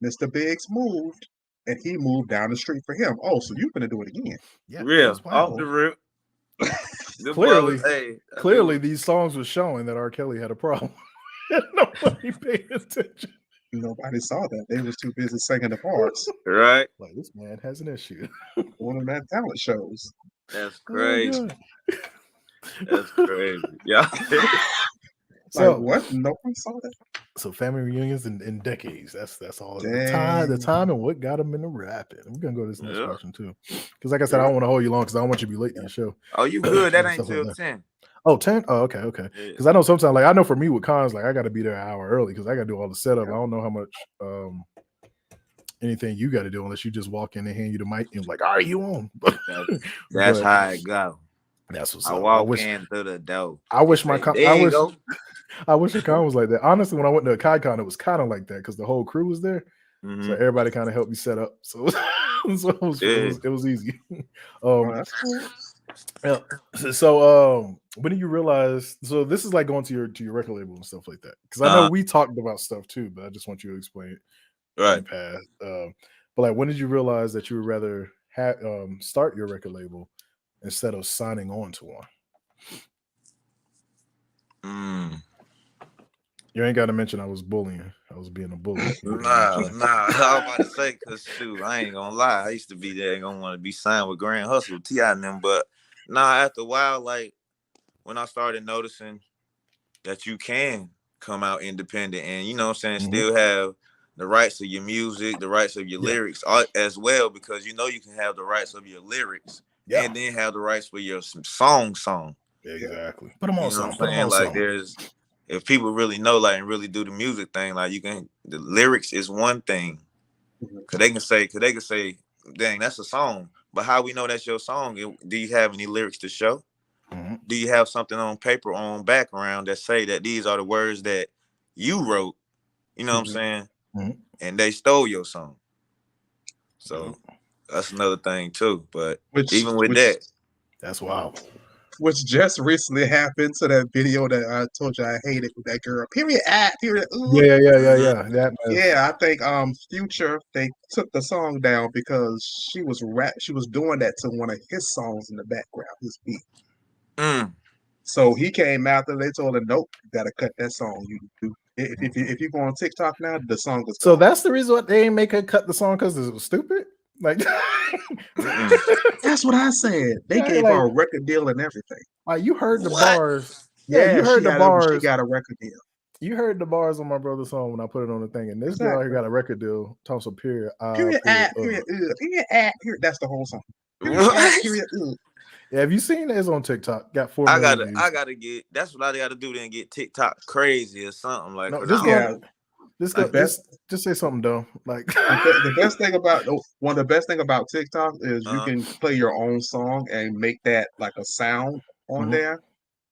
Mr. Biggs moved and he moved down the street for him. Oh, so you're gonna do it again? Yeah, real off the rip. Clearly, these songs were showing that R. Kelly had a problem. Nobody paid attention. Nobody saw that. They was too busy singing the parts. Right. Like, this man has an issue. One of that talent shows. That's crazy. That's crazy. Yeah. So what? No one saw that. So family reunions in decades. That's all. The time and what got them into rapping. We're gonna go to this next question too, because like I said, I don't want to hold you long because I don't want you to be late to the show. Oh, you good? That ain't till 10. Oh, 10? Oh, okay. Because I know sometimes, like, I know for me with cons, like, I got to be there an hour early because I got to do all the setup. I don't know how much anything you got to do unless you just walk in and hand you the mic and like, all right, you on. That's how it go. That's what's I up. walk in through the door. I wish my con a con was like that. Honestly, when I went to a con, it was kind of like that because the whole crew was there. Mm-hmm. So everybody kind of helped me set up. So, it was easy. That's cool. Yeah. So when did you realize? So this is like going to your record label and stuff like that. Because I know we talked about stuff too, but I just want you to explain it in the past. But like, when did you realize that you would rather start your record label instead of signing on to one? You ain't got to mention I was bullying. I was being a bully. Nah. I was about to say, cause shoot, I ain't gonna lie. I used to be there, gonna want to be signed with Grand Hustle, T.I. and them. But after a while, like when I started noticing that you can come out independent and you know what I'm saying, still have the rights of your music, the rights of your lyrics as well, because you know you can have the rights of your lyrics and then have the rights for your song. Exactly. Put them on song. Put them on like song. If people really know, like, and really do the music thing, like the lyrics is one thing. Cause they can say, dang, that's a song. But how we know that's your song? Do you have any lyrics to show? Do you have something on paper on background that say that these are the words that you wrote? You know what I'm saying? And they stole your song. So that's another thing too. But even with that, that's wild. Which just recently happened to that video that I told you I hated with that girl. Period. Period. Ooh. Yeah. I think Future, they took the song down because she was doing that to one of his songs in the background, his beat. So he came after. They told her, "Nope, you gotta cut that song. You do. If you go on TikTok now, the song is so gone." That's the reason why they ain't make her cut the song, because it was stupid. Like that's what I said. They gave her a record deal and everything. Like, you heard the bars. Yeah, you heard the bars. She got a record deal. You heard the bars on my brother's song when I put it on the thing, and this girl here got a record deal. Thompson period. Period. That's the whole song. Period. Yeah, have you seen it? It's on TikTok. Got 4 million views. I gotta get. That's what I gotta do. Then get TikTok crazy or something like. No, just say something dumb. Like the best thing about one of the best thing about TikTok is you can play your own song and make that like a sound on there.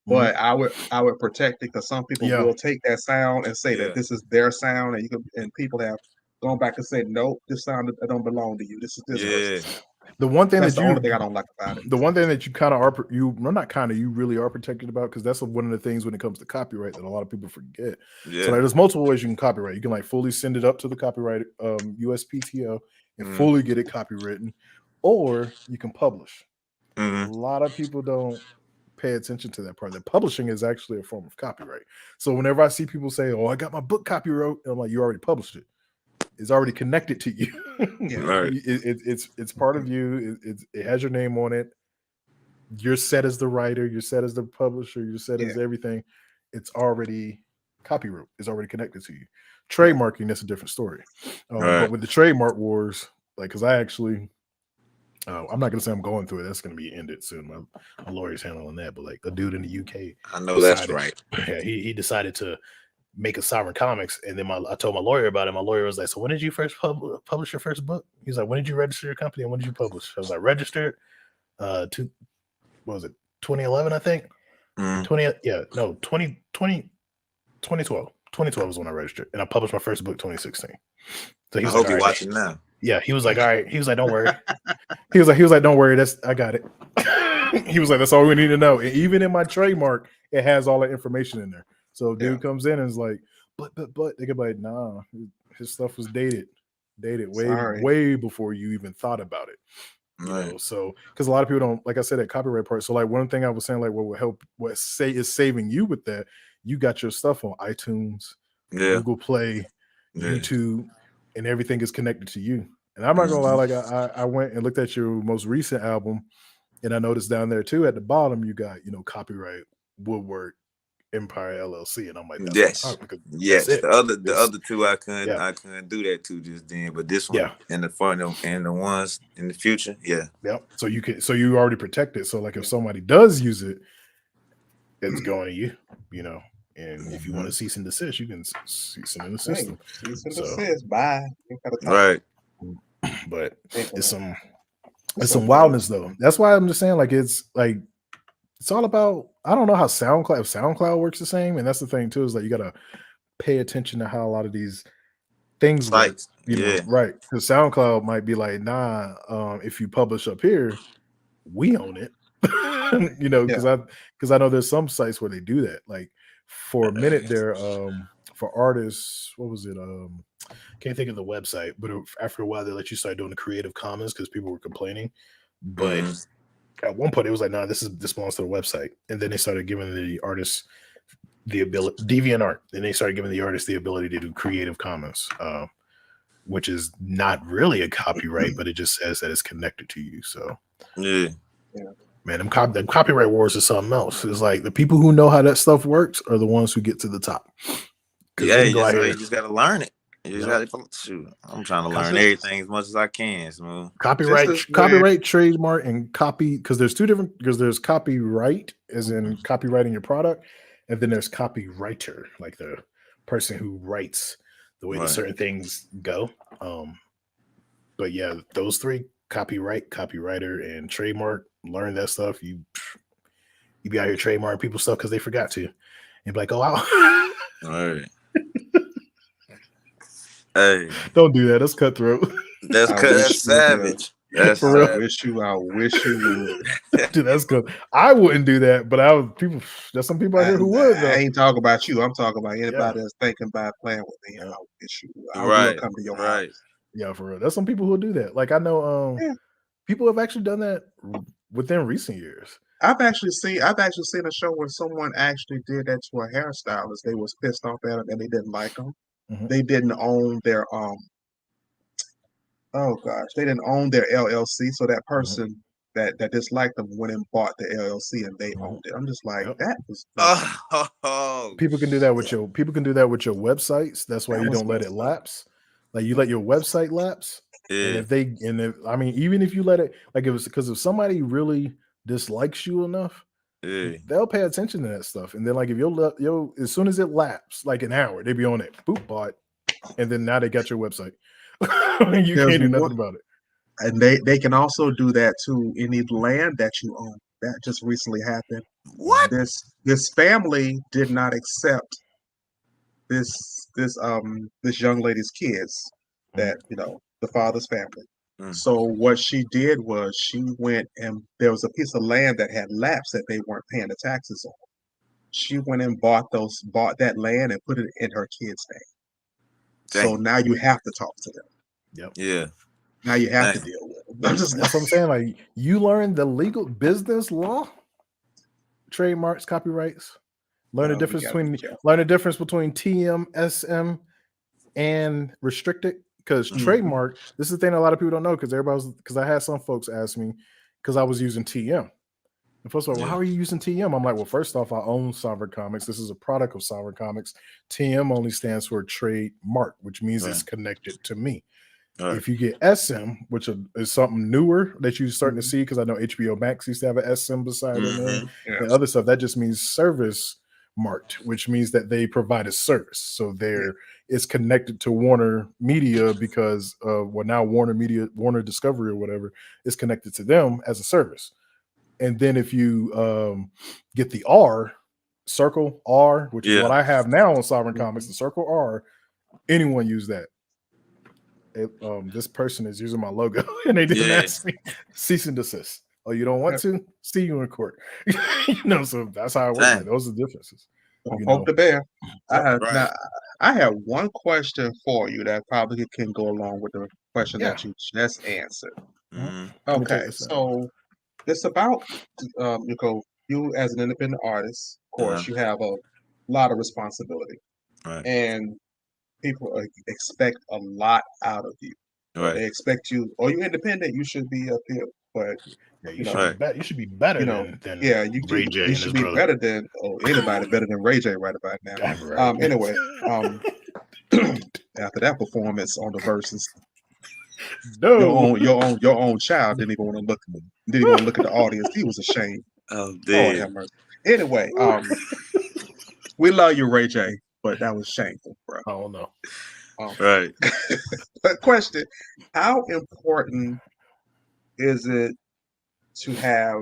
But I would protect it, because some people will take that sound and say that this is their sound, and people have gone back and said, nope, this sound don't belong to you. This is this person's sound. The one thing that's the only thing I don't like about it. The one thing that you kind of are you really are protected about, because that's one of the things when it comes to copyright that a lot of people forget. So like, there's multiple ways you can copyright. You can like fully send it up to the copyright USPTO and fully get it copywritten, or you can publish. A lot of people don't pay attention to that part. That publishing is actually a form of copyright. So whenever I see people say, "Oh, I got my book copyright," I'm like, "You already published it. It's already connected to you. It's part of you. It has your name on it. You're set as the writer. You're set as the publisher. You're set as everything. It's already copyright. It's already connected to you. Trademarking, that's a different story. But with the trademark wars, like, because I actually, I'm not gonna say I'm going through it. That's gonna be ended soon. My lawyer's handling that. But like a dude in the UK, I know that's right. Yeah, he decided to make a Sovereign Comics, and then I told my lawyer about it. My lawyer was like, "So when did you first publish your first book?" He's like, "When did you register your company and when did you publish?" I was like, "Registered, what was it, 2011, I think? 2012. 2012 was when I registered, and I published my first book 2016. So he was like, "You're watching now." Yeah, he was like, "All right." He was like, "Don't worry." he was like, "Don't worry. I got it." He was like, "That's all we need to know." And even in my trademark, it has all the information in there. So if dude comes in and is like, but they could be like, "Nah, his stuff was dated way before you even thought about it." You know, so because a lot of people don't, like I said, that copyright part. So like one thing I was saying, like what is saving you with that, you got your stuff on iTunes, Google Play, YouTube, and everything is connected to you. And I'm not gonna lie, like I went and looked at your most recent album, and I noticed down there too at the bottom you got, copyright WoodWork Empire LLC, and I'm like, yes. The other two I couldn't do that to just then, but this one and the front and the ones in the future, So you already protect it. So like if somebody does use it, it's going to you, And if you want to cease and desist, you can cease and desist them. Cease and desist. Bye. Right. But it's some wildness though. That's why I'm just saying, like, it's all about, I don't know how SoundCloud works the same. And that's the thing too, is like you gotta pay attention to how a lot of these things work. Right. Because SoundCloud might be like, nah, if you publish up here, we own it. You know, because I know there's some sites where they do that. Like for a minute there, for artists, what was it? Can't think of the website, but after a while they let you start doing the Creative Commons because people were complaining. But at one point it was like, nah, this belongs to the website. And then they started giving the artists the ability, DeviantArt, and they started giving the artists the ability to do Creative Commons, which is not really a copyright, but it just says that it's connected to you. So yeah. Man, them copyright wars is something else. It's like the people who know how that stuff works are the ones who get to the top. Yeah, you just gotta learn it. You just gotta shoot. I'm trying to learn everything as much as I can. Smooth. Copyright, trademark, and copy. Because there's two different. Because there's copyright, as in copywriting your product, and then there's copywriter, like the person who writes the way that certain things go. But yeah, those three: copyright, copywriter, and trademark. Learn that stuff. You be out here trademarking people's stuff because they forgot to. And be like, oh wow. All right. Hey, don't do that. That's cutthroat. That's savage. That's for real. I wish you would. Dude, that's good. I wouldn't do that, but there's some people out here who would. Though. I ain't talking about you. I'm talking about anybody that's thinking about playing with me. I wish you. I will come to your house. Yeah, for real. There's some people who do that. Like I know people have actually done that within recent years. I've actually seen a show where someone actually did that to a hairstylist. They was pissed off at him and they didn't like him. Mm-hmm. They didn't own their they didn't own their LLC. So that person that disliked them went and bought the LLC and they owned it. I'm just like, that was people can do that with your websites. That's why you don't let it lapse. Like you let your website lapse. Yeah. And even if you let it, like it was because if somebody really dislikes you enough, they'll pay attention to that stuff. And then like if you'll as soon as it lapses, like an hour, they be on it, boop, bought, and then now they got your website. You can't do nothing about it. And they can also do that to any land that you own. That just recently happened. What? This family did not accept this young lady's kids, that the father's family. So what she did was she went and there was a piece of land that had lapsed that they weren't paying the taxes on. She went and bought that land and put it in her kid's name. Dang. So now you have to talk to them. Yep. Yeah. Now you have to deal with them. That's what I'm saying. Like you learn the legal business law, trademarks, copyrights. Learn the difference between TM, SM, and restricted. Because trademark, this is the thing a lot of people don't know. Because I had some folks ask me because I was using TM. And folks were like, well, how are you using TM? I'm like, well, first off, I own Sovereign Comics. This is a product of Sovereign Comics. TM only stands for trademark, which means it's connected to me. If you get SM, which is something newer that you're starting to see, because I know HBO Max used to have an SM beside it, and other stuff, that just means service marked, which means that they provide a service. So it's connected to Warner Media because now Warner Discovery or whatever is connected to them as a service. And then if you get the Circle R, which is what I have now on Sovereign Comics, the Circle R, anyone use that. This person is using my logo and they didn't ask me. Cease and desist. Oh, you don't want to? See you in court. So that's how it works. Like, those are the differences. Don't poke the bear. I have one question for you that probably can go along with the question that you just answered. Okay, so it's about you as an independent artist. Of course, you have a lot of responsibility, and people expect a lot out of you. They expect you. Oh, you're independent. You should be up here, but. You should be better than Ray J. You should be better than anybody better than Ray J right about now. Anyway, after that performance on the verses, your own child didn't even want to look at the audience. He was ashamed. Oh, damn. Have mercy. Anyway, we love you, Ray J, but that was shameful, bro. Oh no. Right. But question: how important is it to have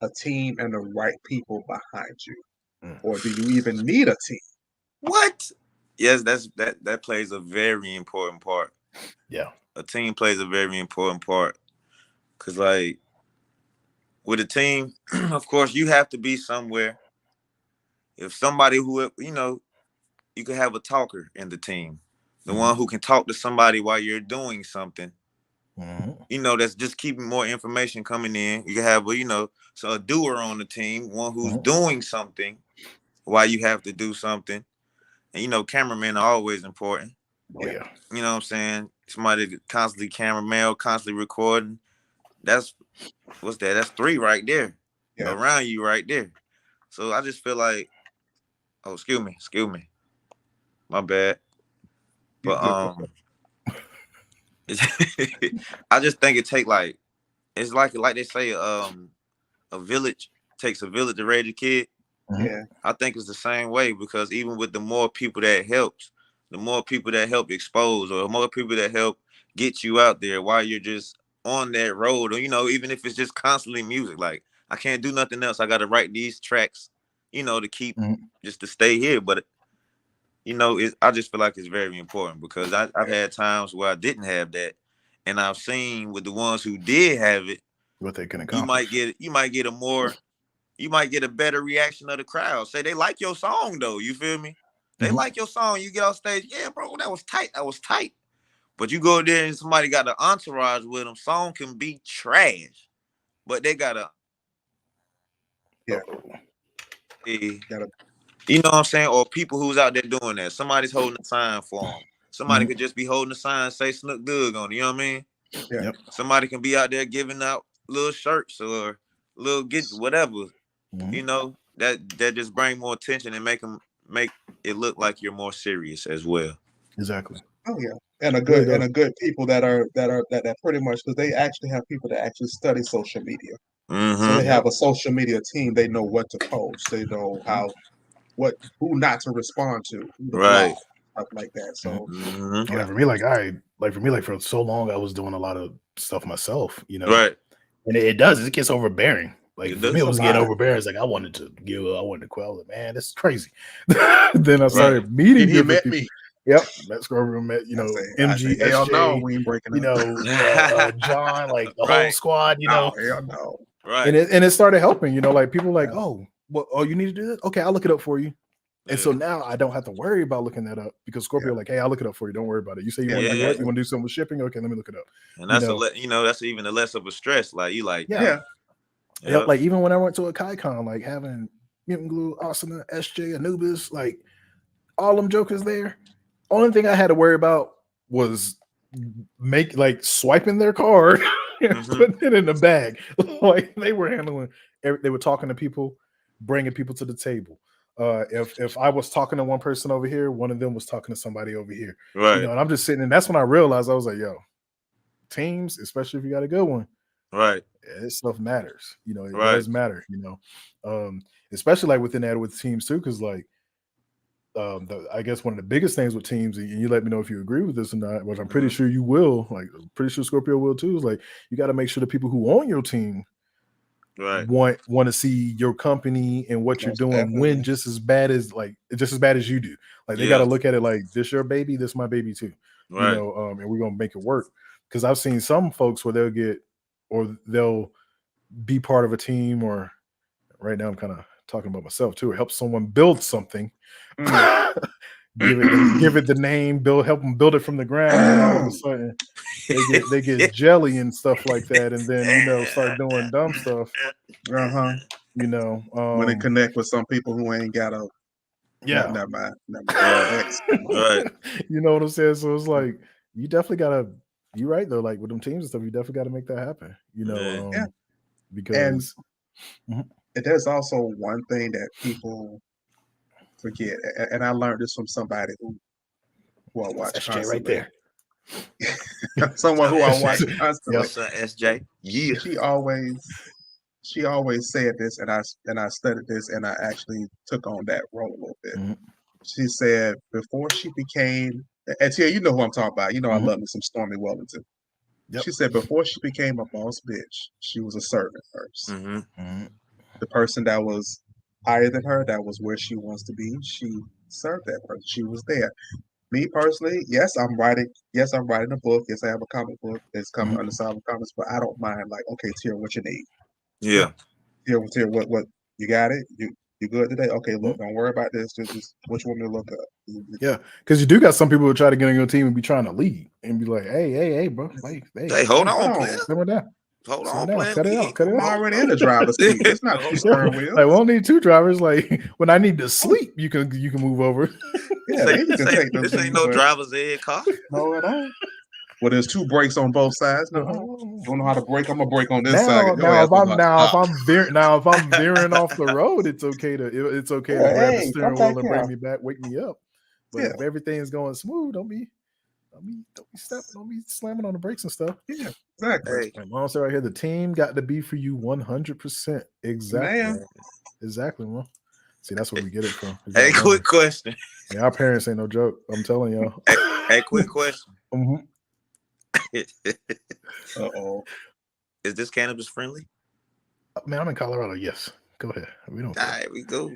a team and the right people behind you, or do you even need a team? What? Yes, that plays a very important part. Yeah, a team plays a very important part, because like with a team, of course, you have to be somewhere. If somebody who, you could have a talker in the team, the one who can talk to somebody while you're doing something. That's just keeping more information coming in. You can have so a doer on the team, one who's doing something while you have to do something. And cameramen are always important. Oh yeah. You know what I'm saying? Somebody constantly cameraman, constantly recording. That's what's that? That's 3 right there. Yeah. Around you right there. So I just feel like, oh, excuse me. My bad. But I just think it take it's like they say a village takes a village to raise a kid. Yeah. I think it's the same way, because even with the more people that helps, the more people that help expose, or the more people that help get you out there while you're just on that road, or even if it's just constantly music. Like, I can't do nothing else. I got to write these tracks, to keep just to stay here. But I just feel like it's very important, because I've had times where I didn't have that, and I've seen with the ones who did have it, what they can accomplish. You might get a better reaction of the crowd. Say they like your song though. You feel me? They like your song. You get off stage, yeah, bro, that was tight. That was tight. But you go there and somebody got an entourage with them. Song can be trash, but they got a you know what I'm saying? Or people who's out there doing that. Somebody's holding a sign for them. Somebody could just be holding a sign, say Snuck Dugg on it. You know what I mean? Yeah. Yep. Somebody can be out there giving out little shirts or little gifts, whatever. That just bring more attention and make it look like you're more serious as well. Exactly. Oh yeah, and a good people that pretty much, because they actually have people that actually study social media. So they have a social media team. They know what to post. They know who not to respond to, who to block, stuff like that. So Like for me, for so long I was doing a lot of stuff myself, Right. And it gets overbearing. Like for me, it was getting overbearing. It's like I wanted to quell it. Man, this is crazy. Then I started meeting different people. Yep, met Scorpio, met MG, hell SJ, no, we ain't breaking John, like the whole squad, hell no. Right. And it started helping, like people like, oh, you need to do this? Okay, I'll look it up for you. And so now I don't have to worry about looking that up, because Scorpio like, hey, I'll look it up for you. Don't worry about it. You say you want to do what? You want to do something with shipping? Okay, let me look it up. And that's that's even a less of a stress. Like you like, like even when I went to a KaiCon, like having Mutant Glue, Asuna, SJ, Anubis, like all them jokers there. Only thing I had to worry about was swiping their card and putting it in the bag. Like they were handling, they were talking to people, bringing people to the table. If I was talking to one person over here, one of them was talking to somebody over here. Right. And I'm just sitting, and that's when I realized, I was like, yo, teams, especially if you got a good one, right, this stuff matters. It does matter. Especially like within that with teams too, because like I guess one of the biggest things with teams, and you let me know if you agree with this or not, which I'm pretty sure you will, like I'm pretty sure Scorpio will too, is like you got to make sure the people who own your team want to see your company and what you're doing win just as bad as you do. Like they got to look at it like, this your baby, this my baby too. Right. And we're gonna make it work. Because I've seen some folks where they'll be part of a team, or right now I'm kind of talking about myself too, or help someone build something. give it the name, help them build it from the ground, and all of a sudden they get jelly and stuff like that, and then start doing dumb stuff. When they connect with some people who ain't got a never mind. Right. You know what I'm saying? So it's like you definitely gotta. You're right though. Like with them teams and stuff, you definitely got to make that happen. Because there's also one thing that people forget, and I learned this from somebody who I watch constantly. Right there. Someone who I watch constantly. SJ. Yeah. She always said this, and I studied this, and I actually took on that role a little bit. She said before she became, and Tia, you know who I'm talking about. I love me some Stormy Wellington. Yep. She said before she became a boss bitch, she was a servant first. The person that was higher than her, that was where she wants to be, she served that person. She was there. Me personally, yes, I'm writing a book. Yes, I have a comic book that's coming under Silent Comics, but I don't mind, like, okay, Tia, what you need? Yeah. What you got it? You good today? Okay, look, don't worry about this. Just what you want me to look up. Yeah, because you do got some people who try to get on your team and be trying to lead and be like, hey, bro, Hey, hold on, player. simmer down. Hold Simmer on, down. player. Cut it out. Cut it I'm out. already in the driver's seat. It's not two steering wheels. Like, we don't need two drivers. Like, when I need to sleep, you can move over. Yeah, then you can take the This lead, ain't no but driver's ed car. no, it ain't. Well, there's two brakes on both sides. No, don't know how to brake. I'm gonna brake on this side. If I'm veering off the road, it's okay to grab the steering wheel and bring me back, wake me up. But if everything's going smooth, don't be slamming on the brakes and stuff. Yeah, exactly. Hey. Mom said right here, the team got to be for you 100%. Exactly. Man. Exactly, Mom. See, that's where we get it from. Hey, quick question. Yeah, our parents ain't no joke. I'm telling y'all. Hey, quick question. Uh-oh. Is this cannabis friendly? Man, I'm in Colorado. Yes. Go ahead. We don't. All right, we go.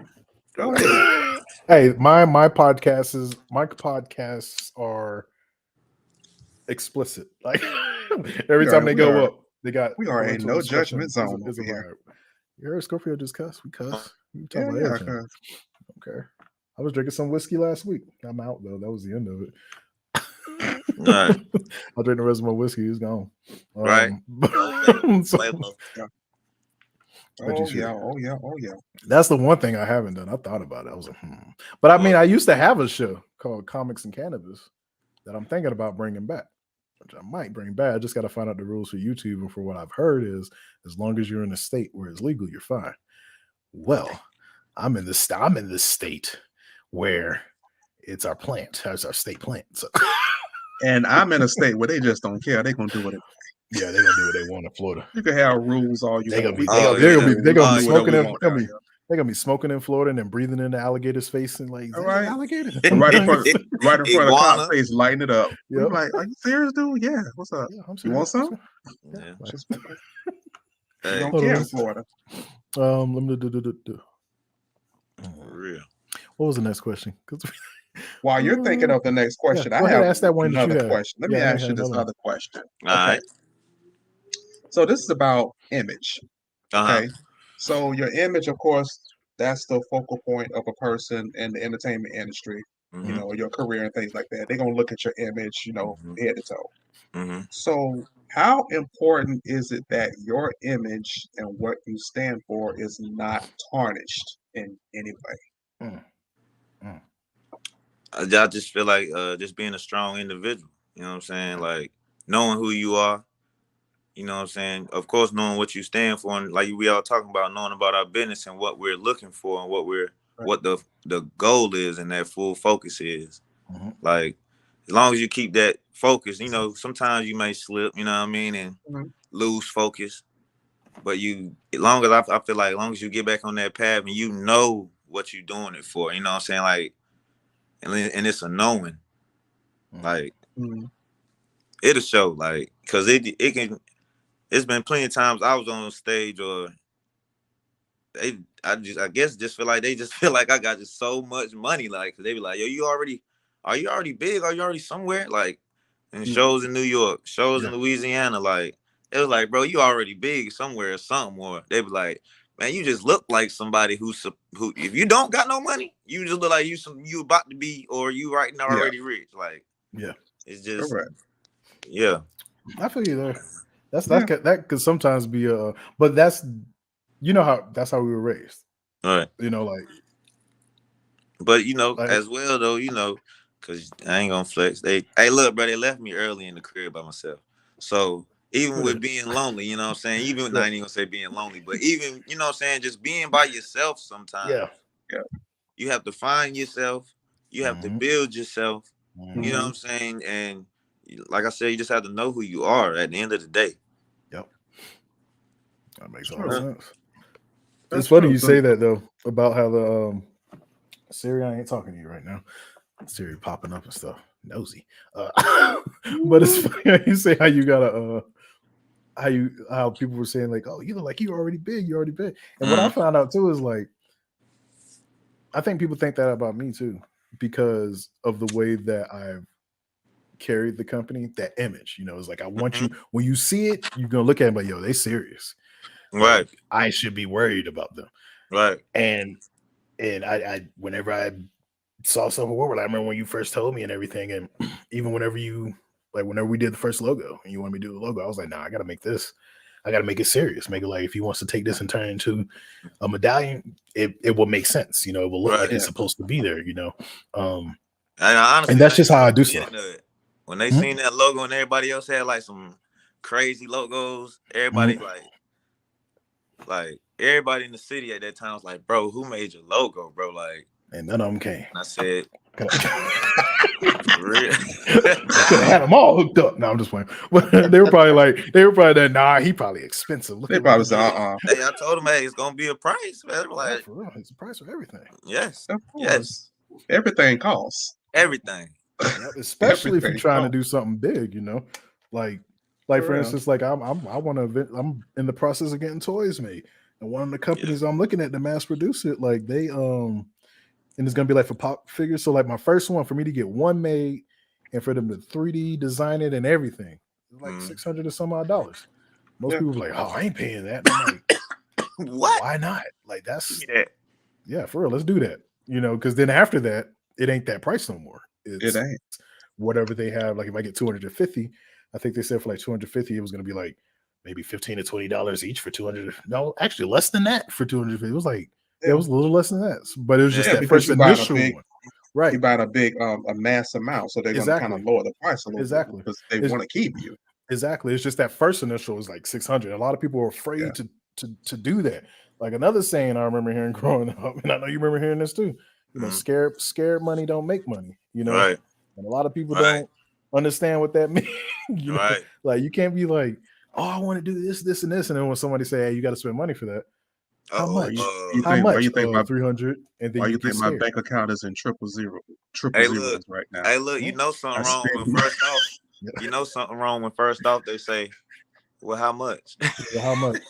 Go ahead. Hey, my podcasts are explicit. Like every time they go up, they got we are in no judgment zone. Is here. You heard Scorpio just cuss. We cuss. We talk about everything. Okay. I was drinking some whiskey last week. I'm out though. That was the end of it. All right. I'll drink the rest of my whiskey. It's gone. Right. Oh yeah. That's the one thing I haven't done. I thought about it. I was like, But I mean, I used to have a show called Comics and Cannabis that I'm thinking about bringing back, which I might bring back. I just got to find out the rules for YouTube. And for what I've heard is, as long as you're in a state where it's legal, you're fine. Well, I'm in this state where it's our plant. It's our state plant. So. And I'm in a state where they just don't care. They're gonna do what they're gonna do what they want in Florida. You can have rules all you want. They're gonna be smoking in. They're gonna be smoking in Florida and then breathing in the alligator's face and like, alligator. right in front of the cop's face, lighting it up. Yep. Like, are you serious, dude? Yeah. What's up? Yeah, you want some? Yeah. You don't care in Florida. Let me do. For real. What was the next question? While you're thinking of the next question, I have another question. Let me ask you this other question. All right. So this is about image. Okay. So your image, of course, that's the focal point of a person in the entertainment industry. Mm-hmm. You know, your career and things like that. They're gonna look at your image, you know, head to toe. Mm-hmm. So how important is it that your image and what you stand for is not tarnished in any way? I just feel like just being a strong individual, you know what I'm saying? Like knowing who you are, you know what I'm saying? Of course, knowing what you stand for, and like we all talking about, knowing about our business and what we're looking for and what the goal is and that full focus is. Mm-hmm. Like as long as you keep that focus, you know, sometimes you may slip, you know what I mean, and lose focus. But as long as I feel like as long as you get back on that path and you know what you're doing it for, you know what I'm saying? Like, and it's a knowing, like it'll show, like, cause it's been plenty of times I was on stage or I guess feel like they just feel like I got just so much money, like, cause they be like, yo, are you already big? Are you already somewhere? Like, and shows in New York, shows in Louisiana, like, it was like, bro, you already big somewhere or something, or they be like, man, you just look like somebody who if you don't got no money, you just look like you about to be, or you right now already rich. Like, it's just, I feel you there. That could sometimes be but that's, you know, that's how we were raised. All right. You know, like, but you know, like, as well though, you know, cause I ain't gonna flex. Hey, look, bro, they left me early in the crib by myself. So even with being lonely, you know what I'm saying? Even I ain't even gonna say being lonely, but even, you know what I'm saying, just being by yourself sometimes. Yeah. You have to find yourself. You have to build yourself. You know what I'm saying? And like I said, you just have to know who you are at the end of the day. Yep. That makes a lot of sense. It's funny you say that though, about how the Siri, I ain't talking to you right now. Siri popping up and stuff. Nosy. But it's funny how you say how you gotta how people were saying like, oh, you look like you're already big. And what I found out too is like, I think people think that about me too, because of the way that I've carried the company, that image, you know, it's like, I want you, when you see it, you're gonna look at it, but yo, they serious. Right. Like, I should be worried about them. Right. And I whenever I saw something forward, I remember when you first told me and everything, and even whenever we did the first logo and you wanted me to do the logo, I was like, nah, I gotta make this. I gotta make it serious. Make it like if he wants to take this and turn it into a medallion, it will make sense. You know, it will look like it's supposed to be there. You know, and honestly, and that's just how I do stuff. When they seen that logo and everybody else had like some crazy logos, everybody like everybody in the city at that time was like, bro, who made your logo, bro? Like, and none of them came. And I said, for real. Could have had them all hooked up. No, I'm just playing. But they were probably that. Nah, he probably expensive. They probably said, Hey, I told him, hey, it's gonna be a price, man. Like, for real, it's a price for everything. Yes, of course. Yes, everything costs. Everything. Especially if you're trying to do something big, you know, like for instance, like I'm in the process of getting toys made, and one of the companies I'm looking at to mass produce it, like they and it's gonna be like for pop figures. So like my first one, for me to get one made and for them to 3D design it and everything, like $600 or some odd dollars. Most people are like, oh, I ain't paying that. And I'm like, what? Why not? Like that's yeah, for real. Let's do that. You know, because then after that, it ain't that price no more. It ain't whatever they have. Like if I get 250, I think they said for like 250, it was gonna be like maybe $15 to $20 each for 200. No, actually less than that for 250. It was like it was a little less than that, but it was just that first initial one. Right. You buy a big a mass amount, so they're gonna kind of lower the price a little bit because they want to keep you. Exactly. It's just that first initial was like 600. A lot of people are afraid to do that. Like another saying I remember hearing growing up, and I know you remember hearing this too. You know, scared money don't make money. You know, and a lot of people don't understand what that means. You know, like you can't be like, oh, I want to do this, this, and this, and then when somebody say, hey, you got to spend money for that. How much? How much? 300. And then why you think my bank account is in triple zeros right now? Hey, look, you know something wrong when first off. You know something wrong when first off they say, well, how much? Well, how much?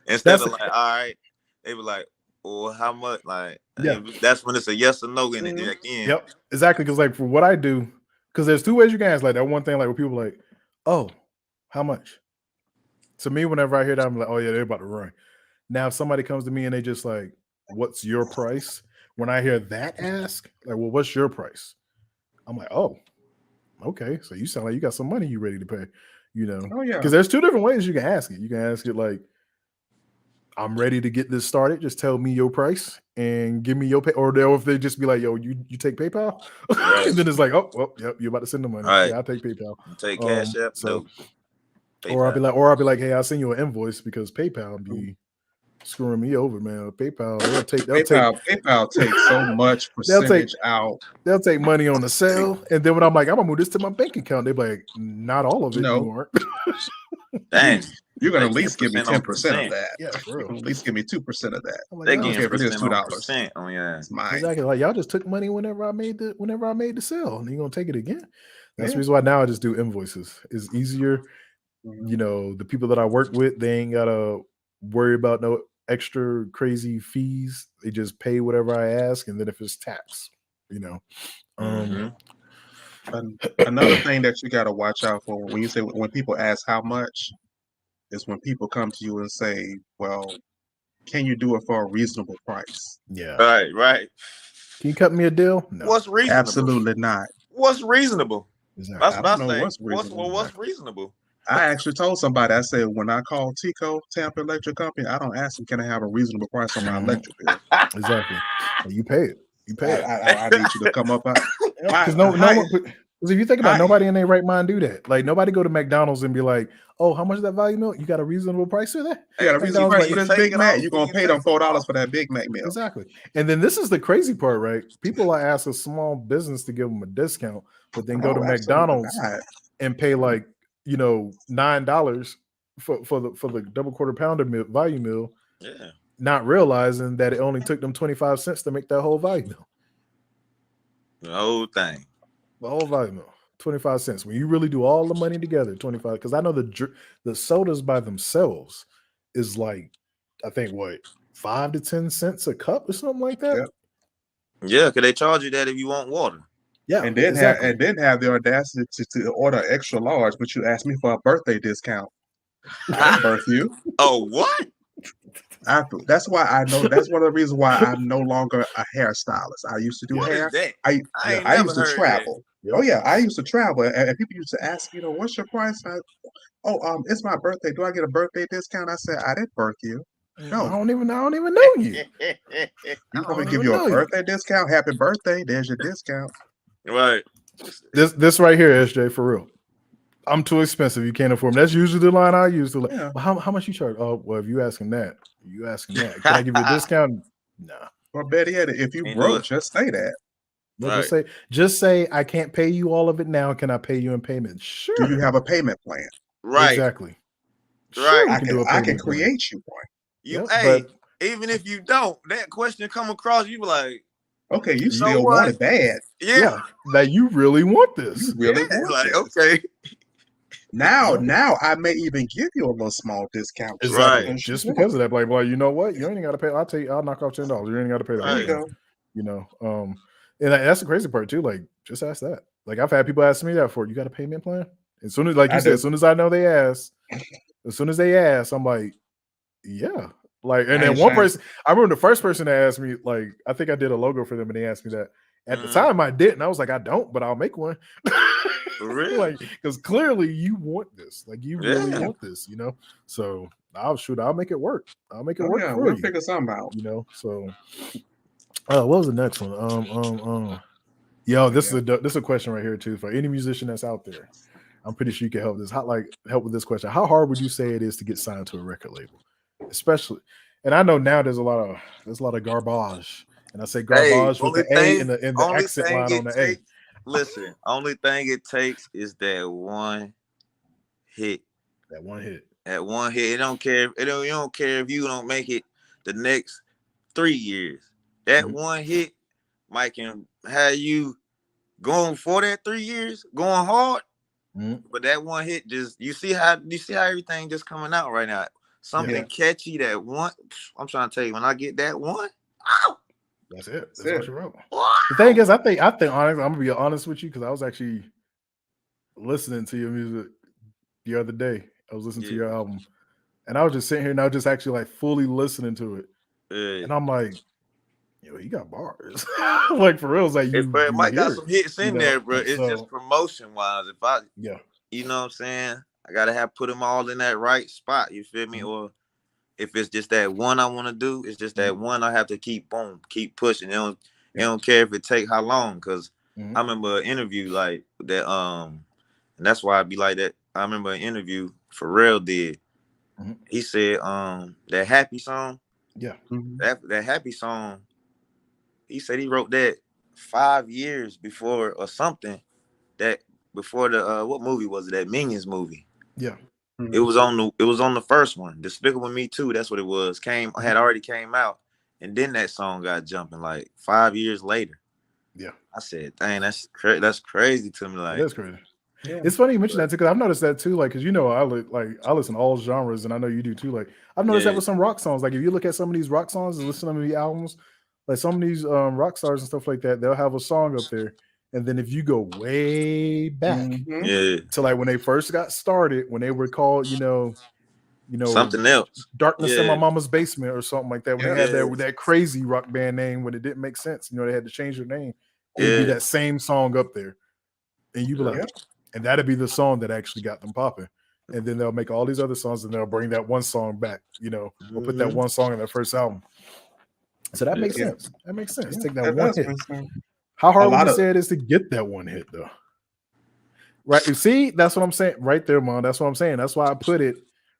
Instead of like, all right, they be like, well, how much? Like, that's when it's a yes or no in it again. Yep, exactly. Because like for what I do, because there's two ways you can ask. Like that one thing, like where people are like, oh, how much? To me, whenever I hear that, I'm like, oh yeah, they're about to run. Now, if somebody comes to me and they just like, what's your price? When I hear that ask, like, well, what's your price? I'm like, oh, okay. So you sound like you got some money you ready to pay, you know? Oh yeah. Because there's two different ways you can ask it. You can ask it like, I'm ready to get this started. Just tell me your price and give me your pay. Or if they just be like, yo, you take PayPal? And then it's like, oh, well, yep, you're about to send the money. Yeah, I'll take PayPal. Take Cash App. So, or I'll be like, hey, I'll send you an invoice because PayPal be screwing me over, man. PayPal takes so much percentage out. They'll take money on the sale, and then when I'm like, I'm gonna move this to my bank account, they're like, not all of it. No. You aren't. Dang. You're gonna at least give me 10% of that. Yeah, for real. At least give me 2% of that. Like, they give me $2. Oh yeah, it's mine. Exactly. Like y'all just took money whenever I made the sale, and you're gonna take it again. That's the reason why now I just do invoices. It's easier. You know, the people that I work with, they ain't gotta worry about no extra crazy fees. They just pay whatever I ask, and then if it's tax, you know. Another thing that you got to watch out for when people ask how much is when people come to you and say, well, can you do it for a reasonable price? Yeah. Right. Can you cut me a deal? No. What's reasonable? Absolutely not. What's reasonable? Exactly. What's reasonable? I actually told somebody, I said, when I call Tampa Electric Company, I don't ask them, can I have a reasonable price on my electric bill? Exactly. Well, you pay it. You pay it. I need you to come up. Because if you think about it, nobody in their right mind do that. Like nobody go to McDonald's and be like, oh, how much is that value milk? You got a reasonable price for that? I got a reasonable price for this Big Mac. You're going to pay them $4 for that Big Mac meal. Exactly. And then this is the crazy part, right? People are ask a small business to give them a discount, but then go to McDonald's and pay like, you know, $9 for the double quarter pounder value meal. Yeah. Not realizing that it only took them 25 cents to make that whole value meal. The whole thing. The whole value meal. 25 cents. When you really do all the money together, 25. Because I know the sodas by themselves is like, I think what, 5 to 10 cents a cup or something like that. Yeah, because they charge you that if you want water. Yeah, and then have the audacity to order extra large, but you asked me for a birthday discount. I birth you. Oh, what? That's why I know. That's one of the reasons why I'm no longer a hairstylist. I used to do What hair. is that? I ain't I never used to heard travel. Yep. Oh yeah, I used to travel, and people used to ask, what's your price? It's my birthday. Do I get a birthday discount? I said, I didn't birth you. No, I don't even know you. that. you want me don't to give even you a know you. birthday discount? Happy birthday! There's your discount. Right. This right here, SJ, for real. I'm too expensive. You can't afford me. That's usually the line I use to like. Yeah. Well, how much you charge? Oh, well, if you asking that, can I give you a discount? Nah. Or better yet, if you Ain't do broke, it. just say that. No, Right. just say I can't pay you all of it now. Can I pay you in payment? Sure. Do you have a payment plan? Right. Exactly. Right. Sure, we I can do a can payment plan. create you one. You, Yep, hey, but even if you don't, that question come across, you be like, Okay, you know still what? want it bad. yeah, that you really want this. You really yeah, want like this. okay, Now I may even give you a little small discount. Exactly. Right. Just because of that, like, you know what? You ain't got to pay. I'll knock off $10. You ain't got to pay that. There you Right. go. And that's the crazy part too. Like, just ask that. Like, I've had people ask me that for. You got a payment plan? As soon as, like you said, as soon as I know they ask, I'm like, yeah. Like, and then one person, I remember the first person that asked me, like, I think I did a logo for them, and they asked me that. At the time, I didn't. I was like, I don't, but I'll make one. For real? Like, because clearly you want this. Like, you really Yeah. want this, So I'll make it work. I'll make it work for we'll you. figure something out. So what was the next one? This is a question right here too for any musician that's out there. I'm pretty sure you can help with this question. How hard would you say it is to get signed to a record label? Especially, and I know now there's a lot of garbage. And I say garbage with the A and the accent line on the A. Listen, only thing it takes is that one hit. That one hit. It don't care. You don't care if you don't make it the next 3 years. That one hit might can have you going for that 3 years, going hard. But that one hit you see how everything just coming out right now. Something catchy that one. I'm trying to tell you, when I get that one, that's it. That's all she wrote. Wow. The thing is, I think honestly, I'm gonna be honest with you because I was actually listening to your music the other day. I was listening to your album, and I was just sitting here and I was just actually like fully listening to it, and I'm like, yo, he got bars. Like for real, it's like you might got some hits in there, bro. It's so, just promotion wise. If I you know what I'm saying, I gotta put them all in that right spot. You feel me? Or if it's just that one I want to do, it's just that one I have to keep pushing. They don't care if it take how long. Cause I remember an interview like that. And that's why I be like that. I remember an interview Pharrell did. He said that Happy song. Yeah. That Happy song. He said he wrote that 5 years before or something. That before the what movie was it? That Minions movie. Yeah. It was on the first one. Despicable Me 2, that's what it was. Had already came out. And then that song got jumping like 5 years later. Yeah. I said, dang, that's crazy to me. Like that's crazy. Yeah. It's funny you mention that too, because I've noticed that too. Like, because I listen to all genres, and I know you do too. Like, I've noticed that with some rock songs. Like, if you look at some of these rock songs and listen to some of the albums, like some of these rock stars and stuff like that, they'll have a song up there, and then if you go way back to like when they first got started, when they were called, something else, Darkness in My Mama's Basement or something like that, when they had that crazy rock band name when it didn't make sense, they had to change their name. It'd be that same song up there, and you'd be like, and that'd be the song that actually got them popping. And then they'll make all these other songs, and they'll bring that one song back, or put that one song in their first album. So that makes sense. That makes sense. Take that one hit. How hard would you say it is to get that one hit, though? Right? You see, that's what I'm saying. Right there, Mom. That's what I'm saying. That's why I put it.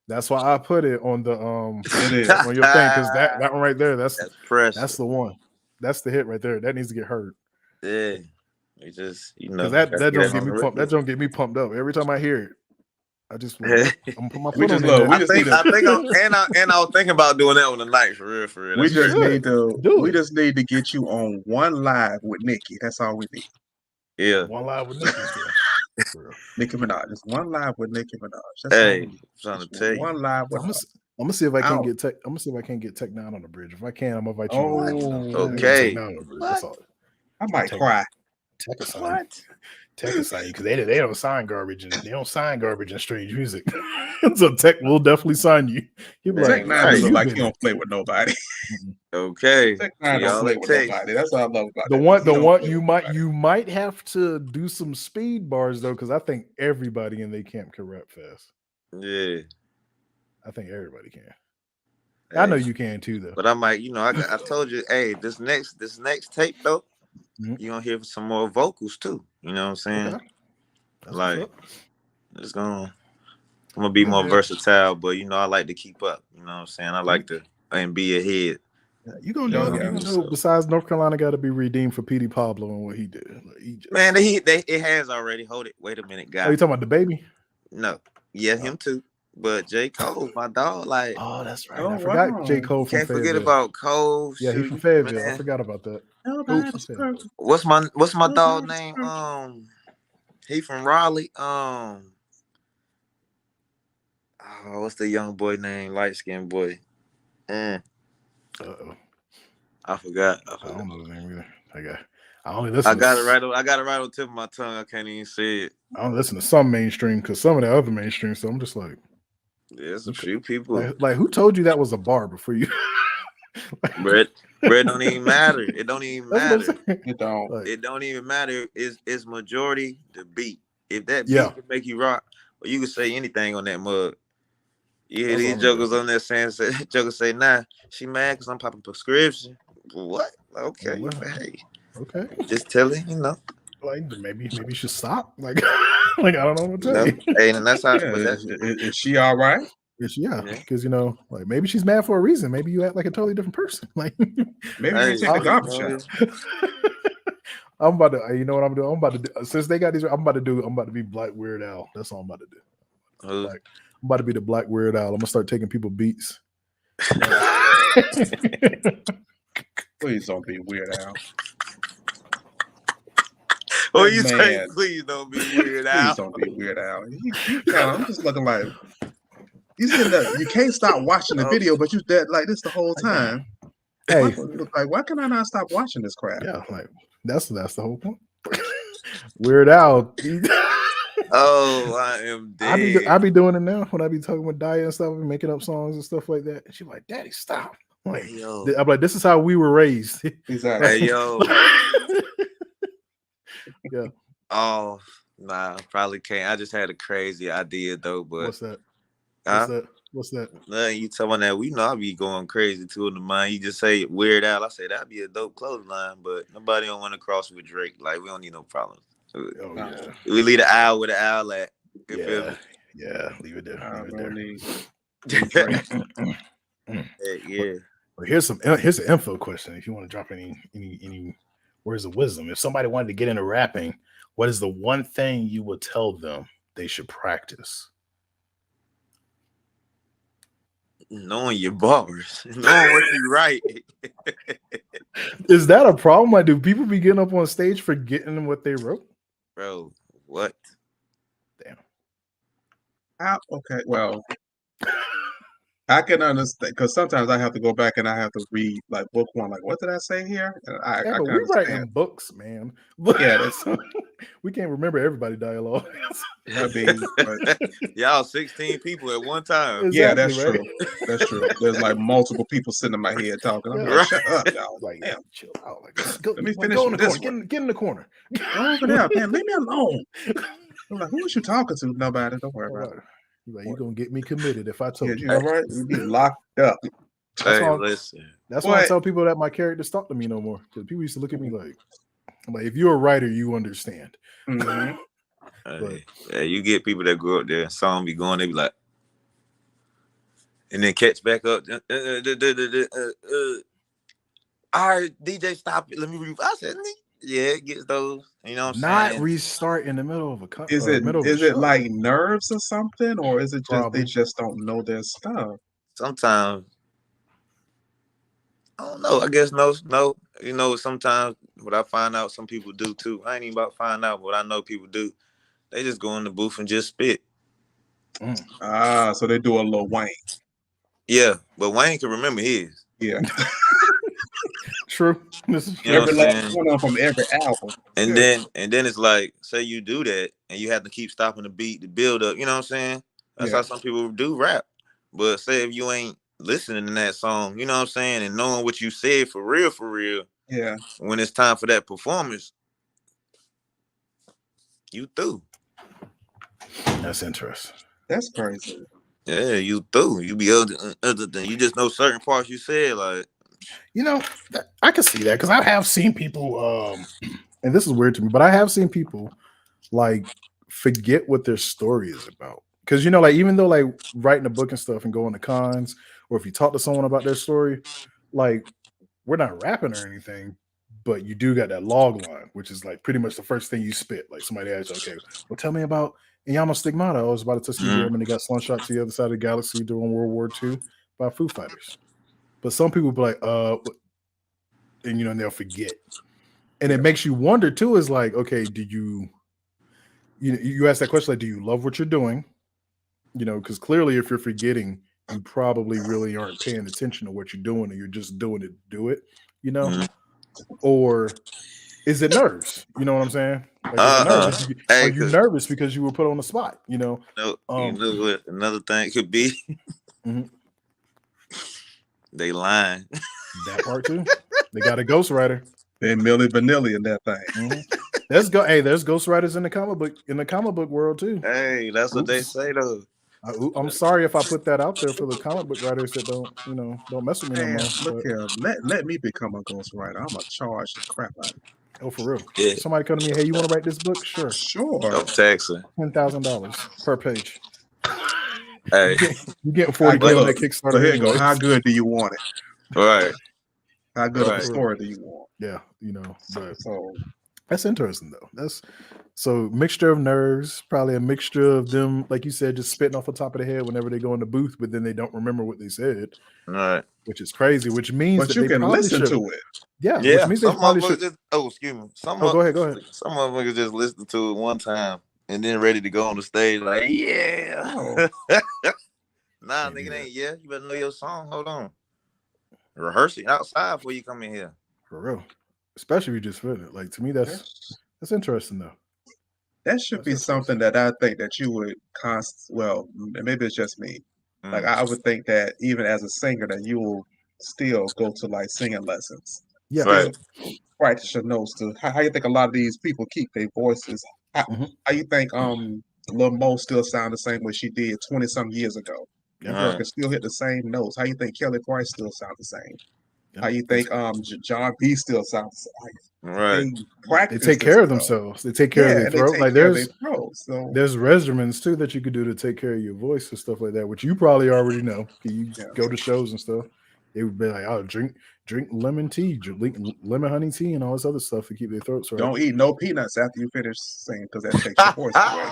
That's why I put it on the on your thing, because that one right there. That's the one. That's the hit right there. That needs to get heard. Yeah. It just that don't get me pumped. That don't get me pumped up every time I hear it. I just I'm gonna put my foot on it. I was thinking about doing that one tonight for real. We just need to get you on one live with Nicki. That's all we need. Yeah, one live with Nicki. Nicki Minaj. Just one live with Nicki Minaj. That's I'm trying to tell you. One live with. I'm gonna see if I can get Tech. I'm gonna see if I can get Tech Nine on the bridge. If I can, I'm gonna invite you. Okay. I might cry. Tech will sign you because they don't sign garbage and they don't sign garbage and strange music. So Tech will definitely sign you. He'll be Tech like, Nine doesn't like he don't play with nobody. Okay. Tech Nine don't play with nobody. That's what I love about the that. one you might have to do some speed bars though, because I think everybody in their camp can rap fast. Yeah. I think everybody can. Hey. I know you can too, though. But I'm like, I told you, hey, this next tape though, you gonna hear some more vocals too. You know what I'm saying? Okay. Like, I'm gonna be more versatile, but I like to keep up. You know what I'm saying? I like to and be ahead. Yeah, you gonna do it. You know, besides North Carolina got to be redeemed for Petey Pablo and what he did. Like, man, it has already. Hold it. Wait a minute, guys. Oh, you talking about the baby? No. Yeah, him too. But J. Cole, my dog, like. Oh, that's right. I forgot J. Cole from Fayetteville. Can't forget about Cole. Yeah, he's from Fayetteville. I forgot about that. What's my dog name? He from Raleigh. What's the young boy name? Light skinned boy. Uh-oh. I forgot. I don't know his name either. I only listen. I got it right on the tip of my tongue. I can't even say it. I don't listen to some mainstream because some of the other mainstream. So I'm just like, there's a few people. Like who told you that was a bar before you? Bread don't even matter. It don't even matter. It don't. It don't even matter. It's majority the beat. If that beat can make you rock, or you can say anything on that mug. You hear these jokers on there saying, jokers say, nah, she mad because I'm popping prescription. What? Okay. Well, hey. Okay. Just telling, Like maybe you should stop. Like I don't know what to tell you. Hey, and that's how. Is she all right? Yeah, because like maybe she's mad for a reason. Maybe you act like a totally different person. Like maybe you take the garbage out. I'm about to. You know what I'm doing? I'm about to do, since they got these. I'm about to be Black Weird Al. That's all I'm about to do. Like I'm about to be the Black Weird Al. I'm gonna start taking people beats. Please don't be Weird Al. Oh, you say please don't be Weird Al. Please don't be Weird Al. I'm just looking like you sitting there. You can't stop watching the video, but you dead like this the whole time. Hey, why can I not stop watching this crap? Yeah, like that's the whole point. Weird Al. Oh, I am dead. I be doing it now when I be talking with Daya and stuff and making up songs and stuff like that. And she's like, "Daddy, stop!" I'm like, I'm like, "This is how we were raised." Exactly. Hey, yo. Yeah. Oh, nah, probably can't. I just had a crazy idea though, but what's that? What's that? You telling that we know I be going crazy too in the mind. You just say Weird Al. I say that'd be a dope clothesline, but nobody don't want to cross with Drake. Like we don't need no problems. Oh yeah. We leave the owl with the owl at. Yeah, leave it there. Yeah. Well, here's an info question. If you want to drop any words of wisdom, if somebody wanted to get into rapping, what is the one thing you would tell them they should practice? Knowing your bars, knowing what you write. Is that a problem? Like, do people be getting up on stage forgetting what they wrote? Bro, what? Damn. Okay, well, I can understand because sometimes I have to go back and I have to read like book one. Like, what did I say here? I but we writing books, man. Yeah, we can't remember everybody dialogue. Y'all 16 people at one time. Exactly, yeah, that's right? True. That's true. There's like multiple people sitting in my head talking. I'm like, shut up, y'all. Like, damn, chill out. Like, go, let me finish go in the this corner. Get in the corner. Go over there, man. Leave me alone. I'm like, who was you talking to? Nobody. Don't worry about it. Like, you're gonna get me committed if I told you. You're right. You'd be locked up. That's why I tell people that my characters talk to me no more. Because people used to look at me like, I'm like, if you're a writer, you understand. Mm-hmm. You get people that go up there and song be going, they be like, and then catch back up. All right, DJ, stop it. Let me read. I said, yeah, it gets those. You know what I'm saying? Not restart in the middle of a cut. Is it like nerves or something, or is it just they just don't know their stuff? Sometimes I don't know. I guess no. You know, sometimes what I find out some people do too. I ain't even about to find out, but I know people do. They just go in the booth and just spit. So they do a little Wayne. Yeah, but Wayne can remember his. Yeah. true. This is You true. know what Every I'm last saying? one of them from every album. And Good. then it's like, say you do that and you have to keep stopping the beat, the build up. You know what I'm saying? That's Yeah. how some people do rap. But say if you ain't listening to that song, you know what I'm saying, and knowing what you said for real, Yeah. when it's time for that performance, you through. That's interesting. That's crazy. Yeah, you through. You be other than you just know certain parts you said, like, You know, I can see that because I have seen people, and this is weird to me, but I have seen people like forget what their story is about. Because you know, like even though like writing a book and stuff and going to cons, or if you talk to someone about their story, like we're not rapping or anything, but you do got that log line, which is like pretty much the first thing you spit. Like somebody asks, okay, well, tell me about Inyama Stigmata. I was about a Tuskegee Airman. They got slungshot to the other side of the galaxy during World War II by Foo Fighters. But some people be like, and you know, and they'll forget. And it makes you wonder too, is like, okay, do you ask that question, like, do you love what you're doing? You know, because clearly if you're forgetting, you probably really aren't paying attention to what you're doing and you're just doing it to do it, you know? Or is it nerves? You know what I'm saying? Like, is it nerves? Are Hey, you cause nervous because you were put on the spot? You know, you know what another thing could be? They lying. That part too. They got a ghostwriter. They Milli Vanilli in that thing. There's ghostwriters in the comic book world too. Hey, that's what they say though. I'm sorry if I put that out there for the comic book writers that don't mess with me no Man, more. look But, here. Let me become a ghostwriter. I'm gonna charge the crap out of it. oh, for real. Yeah. Somebody come to me, hey, you want to write this book? Sure. Sure. Of Texas. $10,000 per page. Hey, You get 40 grand on that So Kickstarter. here you go. Anyways. How good do you want it? right. How good of a Right. story do you want? Yeah, you know, but So that's interesting though. That's so mixture of nerves, probably a mixture of them, like you said, just spitting off the top of the head whenever they go in the booth, but then they don't remember what they said, Right. which is crazy. Which means but that you they can probably listen should. to it. Yeah, which Yeah. means they Some probably motherfuckers should. just excuse me. Go ahead. Some motherfuckers just listen to it one time and then ready to go on the stage like, yeah. Oh. Nah, nigga, it ain't yeah. You better know your song. Hold on. Rehearse it outside before you come in here. For real. Especially if you just feel it. Like to me, that's interesting though. That should be something that I think that you would well, maybe it's just me. Like I would think that even as a singer that you will still go to like singing lessons. Yeah. Still practice your notes to how you think a lot of these people keep their voices. How you think Lil Mo still sound the same way she did 20 some years ago? That girl can still hit the same notes. How you think Kelly Price still sound the same? How you think John B still sounds like they practice? They take care of themselves. They take care of their throat. Like there's regimens too that you could do to take care of your voice and stuff like that, which you probably already know. You go to shows and stuff. They would be like, "Oh, drink lemon tea, drink lemon honey tea, and all this other stuff to keep their throats right." Don't eat no peanuts after you finish singing because that takes your voice away.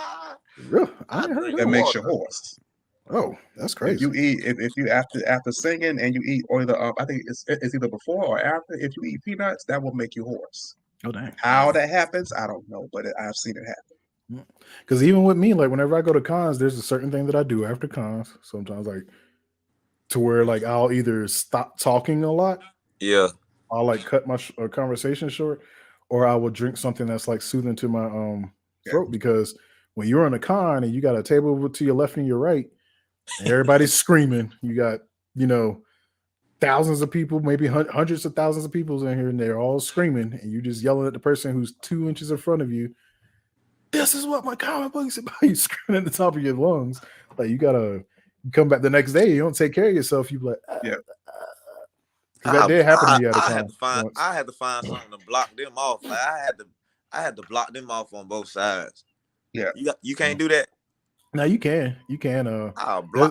Really? I ain't heard that makes your hoarse. Oh, that's crazy. If you eat, if you after singing and you eat, or I think it's either before or after. If you eat peanuts, that will make you hoarse. Oh dang! How that happens, I don't know, but I've seen it happen. Because even with me, like whenever I go to cons, there's a certain thing that I do after cons. Sometimes, like to where like I'll either stop talking a lot. Yeah. I'll like cut my conversation short, or I will drink something that's like soothing to my throat. Because when you're on a con and you got a table to your left and your right, and everybody's screaming, you got thousands of people, maybe hundreds of thousands of people in here, and they're all screaming, and you just yelling at the person who's 2 inches in front of you. This is what my comic book is about. You screaming at the top of your lungs. Like you come back the next day, you don't take care of yourself. You be like, that did happen to me at a con. I had to find something to block them off. Like I had to block them off on both sides. Yeah, you can't do that. Now you can.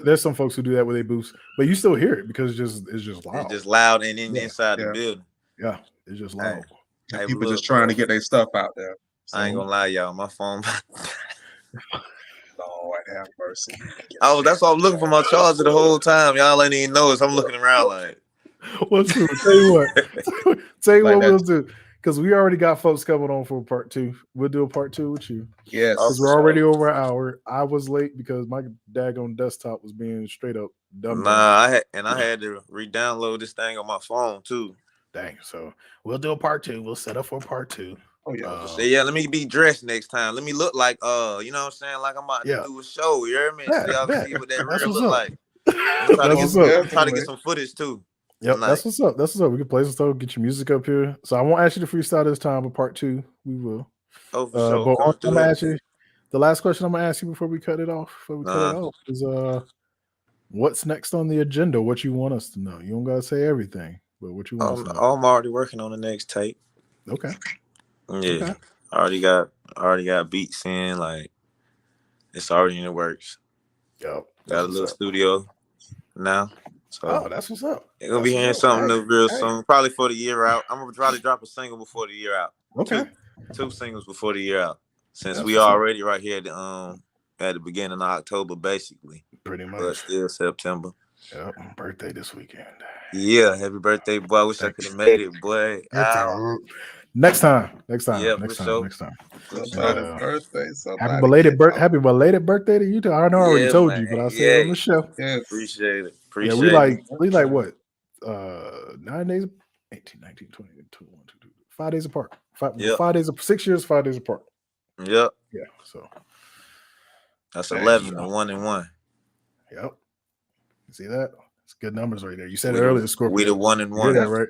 There's some folks who do that with their booths, but you still hear it because it's just loud. It's just loud and inside the building. Yeah, it's just loud. Hey, people just trying to get their stuff out there. So. I ain't gonna lie, y'all. My phone. Lord have mercy. That's why I'm looking for my charger the whole time. Y'all ain't even notice. I'm looking around like. What's true? Tell you what. What we'll do. Because we already got folks coming on for part 2. We'll do a part 2 with you. Yes. Because we're already over an hour. I was late because my daggone desktop was being straight up dumb. Nah, I had to re-download this thing on my phone too. Dang. So we'll do a part 2. We'll set up for part 2. Oh yeah. Yeah, let me be dressed next time. Let me look like you know what I'm saying? Like I'm about to do a show. You hear me? So y'all see what that real look like. I'm trying to get some footage too. Yep, that's what's up. That's what's up. We can play some stuff, get your music up here. So I won't ask you to freestyle this time, but part 2 we will. Oh, for sure. But I'm gonna ask you the last question I'm gonna ask you before we cut it off. Is what's next on the agenda? What you want us to know? You don't gotta say everything, but what you want us to know? I'm already working on the next tape. Okay. Yeah. Okay. I already got beats in, like it's already in the works. Yep. Got a little studio now. So that's what's up. You're gonna be hearing something new real soon. Probably for the year out. I'm gonna try to drop a single before the year out. Okay. Two singles before the year out. Since we already right here at the beginning of October, basically. Pretty much. But still September. Yep. Birthday this weekend. Yeah, happy birthday, boy. I wish I could have made it, boy. Next time. Yeah, next time. Happy belated birthday to you too. I know I already told you, but I'll say it on the show. Yes. Appreciate it. We like what? 9 days, 18, 19, 20, 21, 22, 5 days apart. 5 days, 6 years, 5 days apart. Yep. Yeah. So that's 11, the 1 and 1. Yep. You see that? It's good numbers right there. You said it earlier, Scorpio. We the 1 and 1. You hear that, right?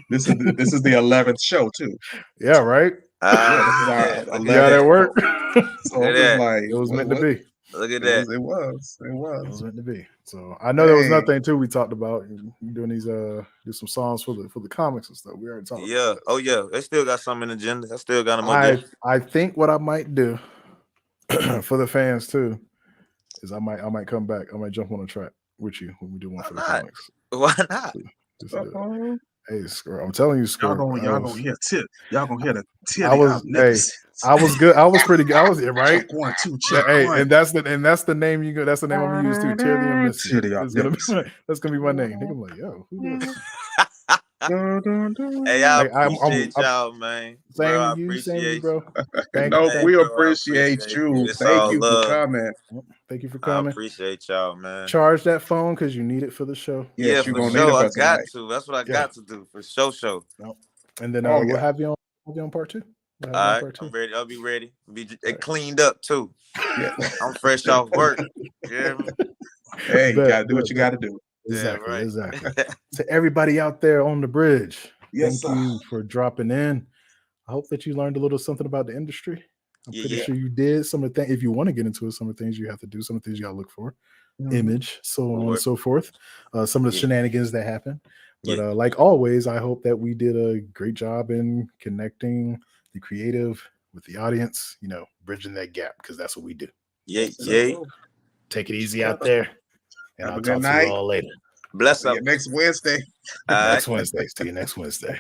This is the 11th show too. Yeah, right. This is our 11th. You got that work. So it was like it was meant to be. Look at that. It was meant to be. So I know there was nothing too we talked about doing these do some songs for the comics and stuff. We already talked about that. Oh yeah. They still got some in the agenda. I still got them on I think what I might do for the fans too is I might come back. I might jump on a track with you when we do one for the comics. Why not? Hey, I'm telling you, y'all gonna hear tip. Y'all gonna hear the tip. I was good. I was pretty good. I was right. 1, 2, check. Hey, and that's the name you go. That's the name I'm gonna use too. That's gonna be my name. I'm like, yo, who this? Hey, I appreciate y'all, man. Same to you, bro. We appreciate you. Thank you for coming. Thank you for coming. I appreciate y'all, man. Charge that phone because you need it for the show. Yeah, for sure. I got to. That's what I got to do for show. And then we'll have you on part 2. All right, I'm ready. I'll be ready. Be cleaned up too. Yeah, I'm fresh off work. Yeah. Hey, you gotta do what you gotta do. Exactly. To everybody out there on the bridge, thank you for dropping in. I hope that you learned a little something about the industry. I'm pretty sure you did. Some of the things, if you want to get into it, some of the things you have to do, some of the things you got to look for, image, so on and so forth. Some of the shenanigans that happen. But like always, I hope that we did a great job in connecting the creative with the audience, bridging that gap, because that's what we do. Take it easy out there. And I'll talk to you all later. Bless up. Next Wednesday. Next Wednesday. See you next Wednesday.